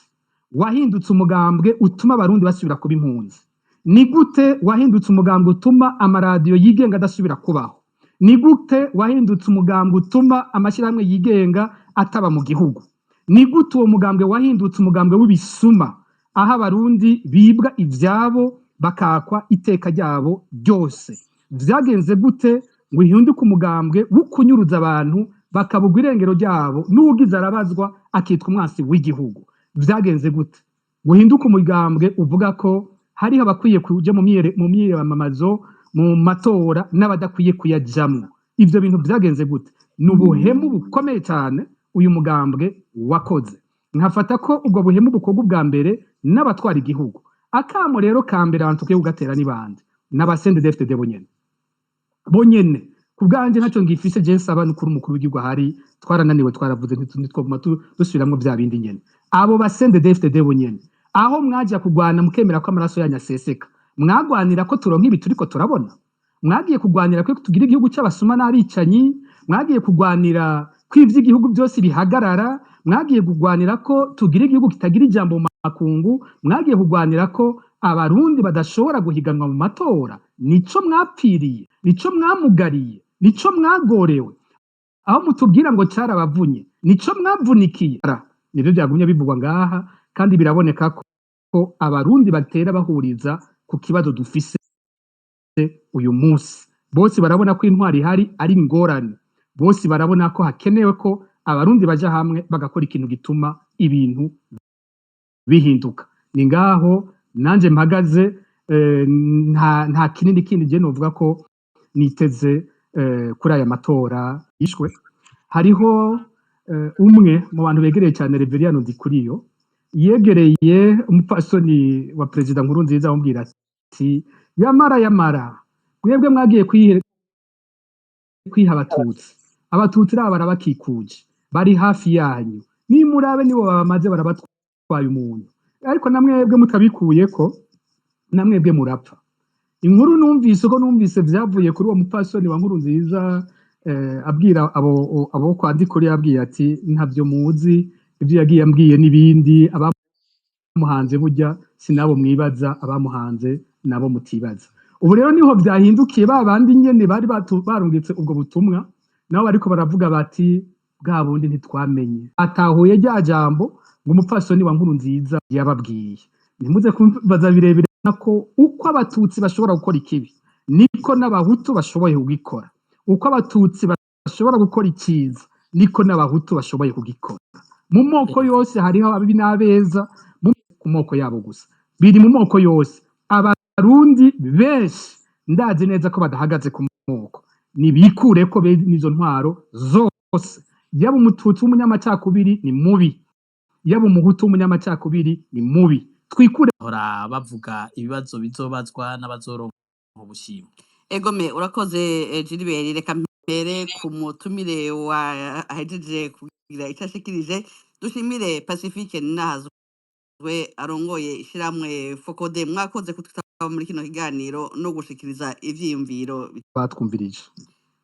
wahindutse umugambwe utuma abarundi basubira kuba impunzi? Ni gute wahindutse umugambwe utuma amaradiyo yigenga adasubira kubaho? Ni gute wahindutse umugambwe utuma amashyirahamwe yigenga ataba mu gihugu? Ni gute uwo mugambwe wahindutse umugambwe w'ibisuma, aho abarundi bibwa ivyabo bakakwa iteka ryabo ryose? Vyagenze gute ngo ihinduke umugambwe wo kunyuruza abantu bakabugwa irengero ryabo, n'ugize arabazwa akitwa umwasi w'igihugu? Vyagenze gute guhinduka umugambwe uvuga ko hariho abakwiye kuja mu myiyamamazo mu matora n'abadakwiye kuyajamwo? Ivyo bintu vyagenze gute? N'ubuhemu bukomeye cyane uyu mugambwe wakoze. nkafata ko ubwo buhemu bukorwa ubwa mbere n'abatwara igihugu. Akamo rero ka mbere abantu tukwiye kugatera ni bande? N'abasende DFDD bonyene ku bwanje ntacyo ngifise je nsaba n'ukuri umukuru w'igihugu ahari twarananiwe twaravuze ntitwoguma dusubiramwo bya bindi nyene. Abo basende DFDD bonyene aho mwaje kugwana mukemera ko amaraso yanyaseseka mwagwanira ko turonka ibi turiko turabona, mwagiye kugwanira ko tugira igihugu cy'abasuma n'abicanyi, mwagiye kugwanira ko ivy'igihugu byose bihagarara, mwagiye kugwanira ko tugira igihugu kitagira ijambo mu makungu, mwagiye kugwanira ko abarundi badashobora guhiganwa mu matora. Nico mwapfiriye, nico mwamugariye, nico mwagorewe. Aho mutubwira ngo cyarabavunye, nico mwavunikiye. Nivyo byagumye bivugwa ngaha kandi biraboneka ko abarundi batera bahuriza ku kibazo dufise uyu munsi. Bose barabona ko intwari ihari ari ingorane, bose barabona ko hakenewe ko abarundi baja hamwe bagakora ikintu gituma ibintu bihinduka. Ni ngaho nanje mpagaze, nta kinini kindi je novuga ko niteze kuri aya matora yishwe. Hariho umwe mu bantu begereye cyane Reveriyano Ndikuriyo yegereye umupfasoni wa Perezida Nkurunziza amubwira ati yamara mwebwe mwagiye kwiha abatutsi raba barabakikuje bari hafi yanyu, nimurabe nibo bamaze barabatwaye umuntu, ariko namwebwe mutabikuye ko namwebwe murapfa. Inkuru numvise vyavuye kuri uwo mupfasoni wa Nkurunziza abwira abo kwandikuri yabwiye ati ntavyo muzi, ivyo yagiye ambwiye n'ibindi, abamuhanze burya sinabo mwibaza, abamuhanze nabo mutibaza. Ubu rero niho byahindukiye, babandi nyene bari barungitse ubwo butumwa nabo bariko baravuga bati bwa bundi ntitwamenye, atahuye rya jambo ngo umupfasoni wa Nkurunziza yababwiye. Nimuze kumbaza birebire nako uko abatutsi bashobora gukora ikibi niko n'abahutu bashoboye kugikora, uko abatutsi bashobora gukora icyiza niko n'abahutu bashoboye kugikora. Mu moko yose hariho ababi n'abeza, ku moko yabo gusa biri mu moko yose. Abarundi benshi ndazi neza ko badahagaze ku moko, nibikure ko nizo ntwaro zose. Yaba umututsi w'umunyamacakubiri ni mubi, yaba umuhutu w'umunyamacakubiri ni mubi. Twikure hora bavuga ibibazo bizobazwa n'abazoronka ubushimwe. Egome urakoze Gilbert, reka mbere ku mutumire wahejeje kugira icashikirije dushimire Pacifique Nahazwe arongoye ishiramwe Fokode, mwakoze kutwitaba muri kino kiganiro no gushikiriza ivyiyumviro batwumvirije.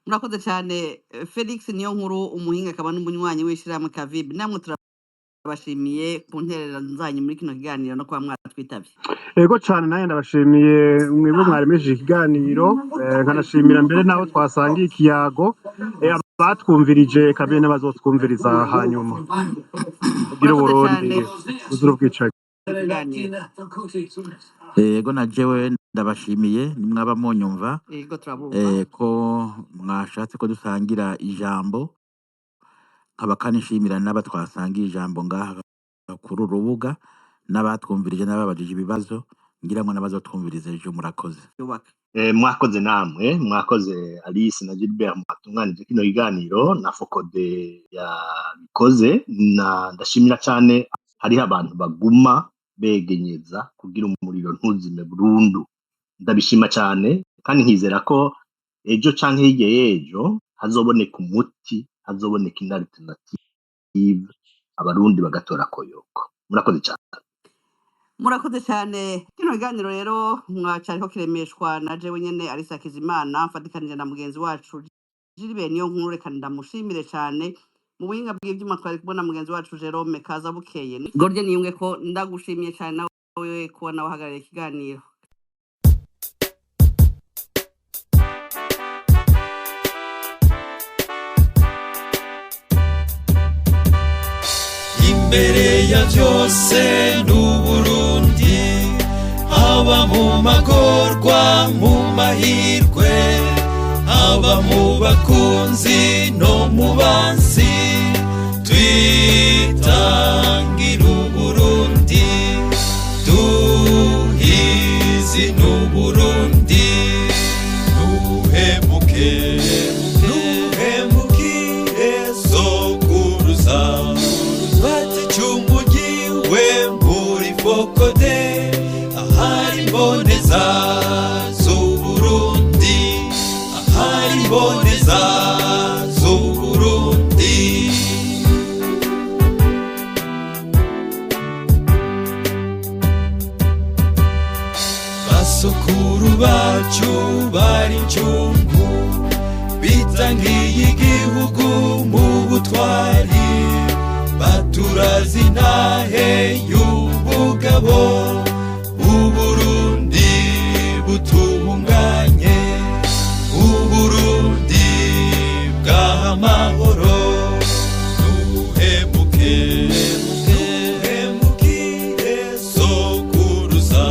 Murakoze cyane Felix Niyonkuru, umuhinga akaba n'umunywanyi w'ishiramwe Kavib. Namwe turabashimiye ku ntererano zanyu muri kino kiganiro no kuba mwatwitavye. Ego cyane naye ndabashimiye mwebwe mwaremeje ikiganiro, nkanashimira mbere naho twasangiye ikiyago, abatwumvirije kabine n'abazotwumviriza hanyuma kugira Burundi buzira ubwicanyi. Ego na jewe ndabashimiye nimwaba munyumva Ego turabumva ko mwashatse ko dusangira ijambo, nkaba kanishimira n'aba twasangiye ijambo ngaha kuri urubuga, n'abatwumvirije n'ababajije ibibazo, ngira ngo n'abazotwumviriza ejo. Murakoze. Mwakoze namwe, mwakoze Alice na Gilbert mwatunganije kino kiganiro na Fokode yabikoze. Ndashimira cyane, hariho abantu baguma begenyeza kugira umuriro ntuzime burundu. Ndabishima cyane kandi nkizera ko ejo canke hirya y'ejo hazoboneka umuti, hazoboneka indi alternative, abarundi bagatora koyoko. Murakoze cyane. Murakoze cyane. Kino kiganiro rero mwacariko kiremeshwa na jewe nyene Alice Hakizimana mfatikanije na mugenzi wacu Gilbert Niyonkuru. Reka ndamushimire cyane. Mu buhinga bw'ivyuma twari kubona mugenzi wacu Jerome Kazabukeye. Gorje niyumwe ko ndagushimiye cyane nawe kuba nawe hagarariye ikiganiro. Imbere ya byose n'Uburundi, haba mu magorwa mu mahirwe, haba mu bakunzi no mu bansi, twitangira Uburundi, duhizi n'Uburundi, nuhemukire sokuruza bati cyumbu imboneza z'Uburundi, ahari imboneza z'Uburundi. Basokuru bacu bari incungu bitangiye igihugu mu butwari, baturazi intahe y'ubugabo, Uburundi butunganye, Uburundi bw'amahoro. Duhemukire sokuruza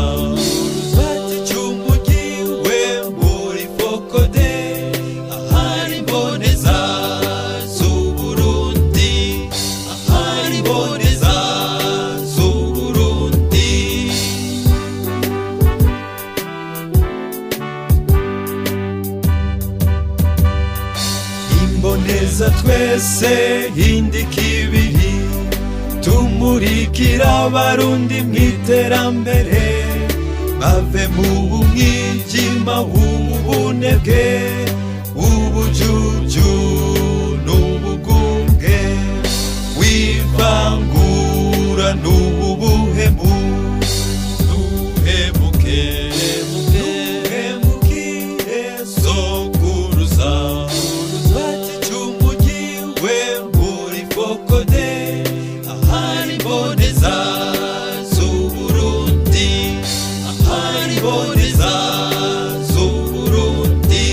batijumugiwe muri fokode, ahari imboneza z'Uburundi, ahari imboneza z'Uburundi. Imboneza twese hindika ibiri, tumurikira abarundi mw'iterambere, bave mu mwijima w'ubunebwe, ubujuju n'ubugunge, wivangura n'ubuhemu. Duhemukire sokuruza batijumugiwe muri fokode, ahari imboneza z'Uburundi, ahari imboneza z'Uburundi.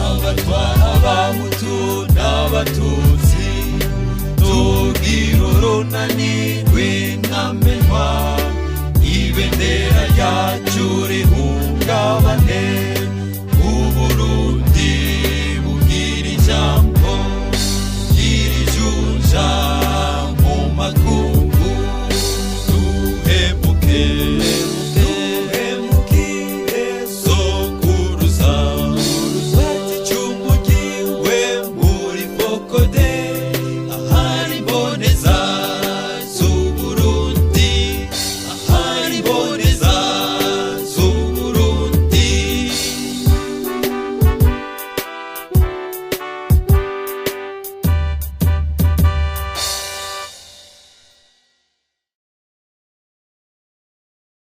Abatwara abahutu n'abatutsi, tugira urunani rw'intamenwa, ibendera ryacu rihungabane,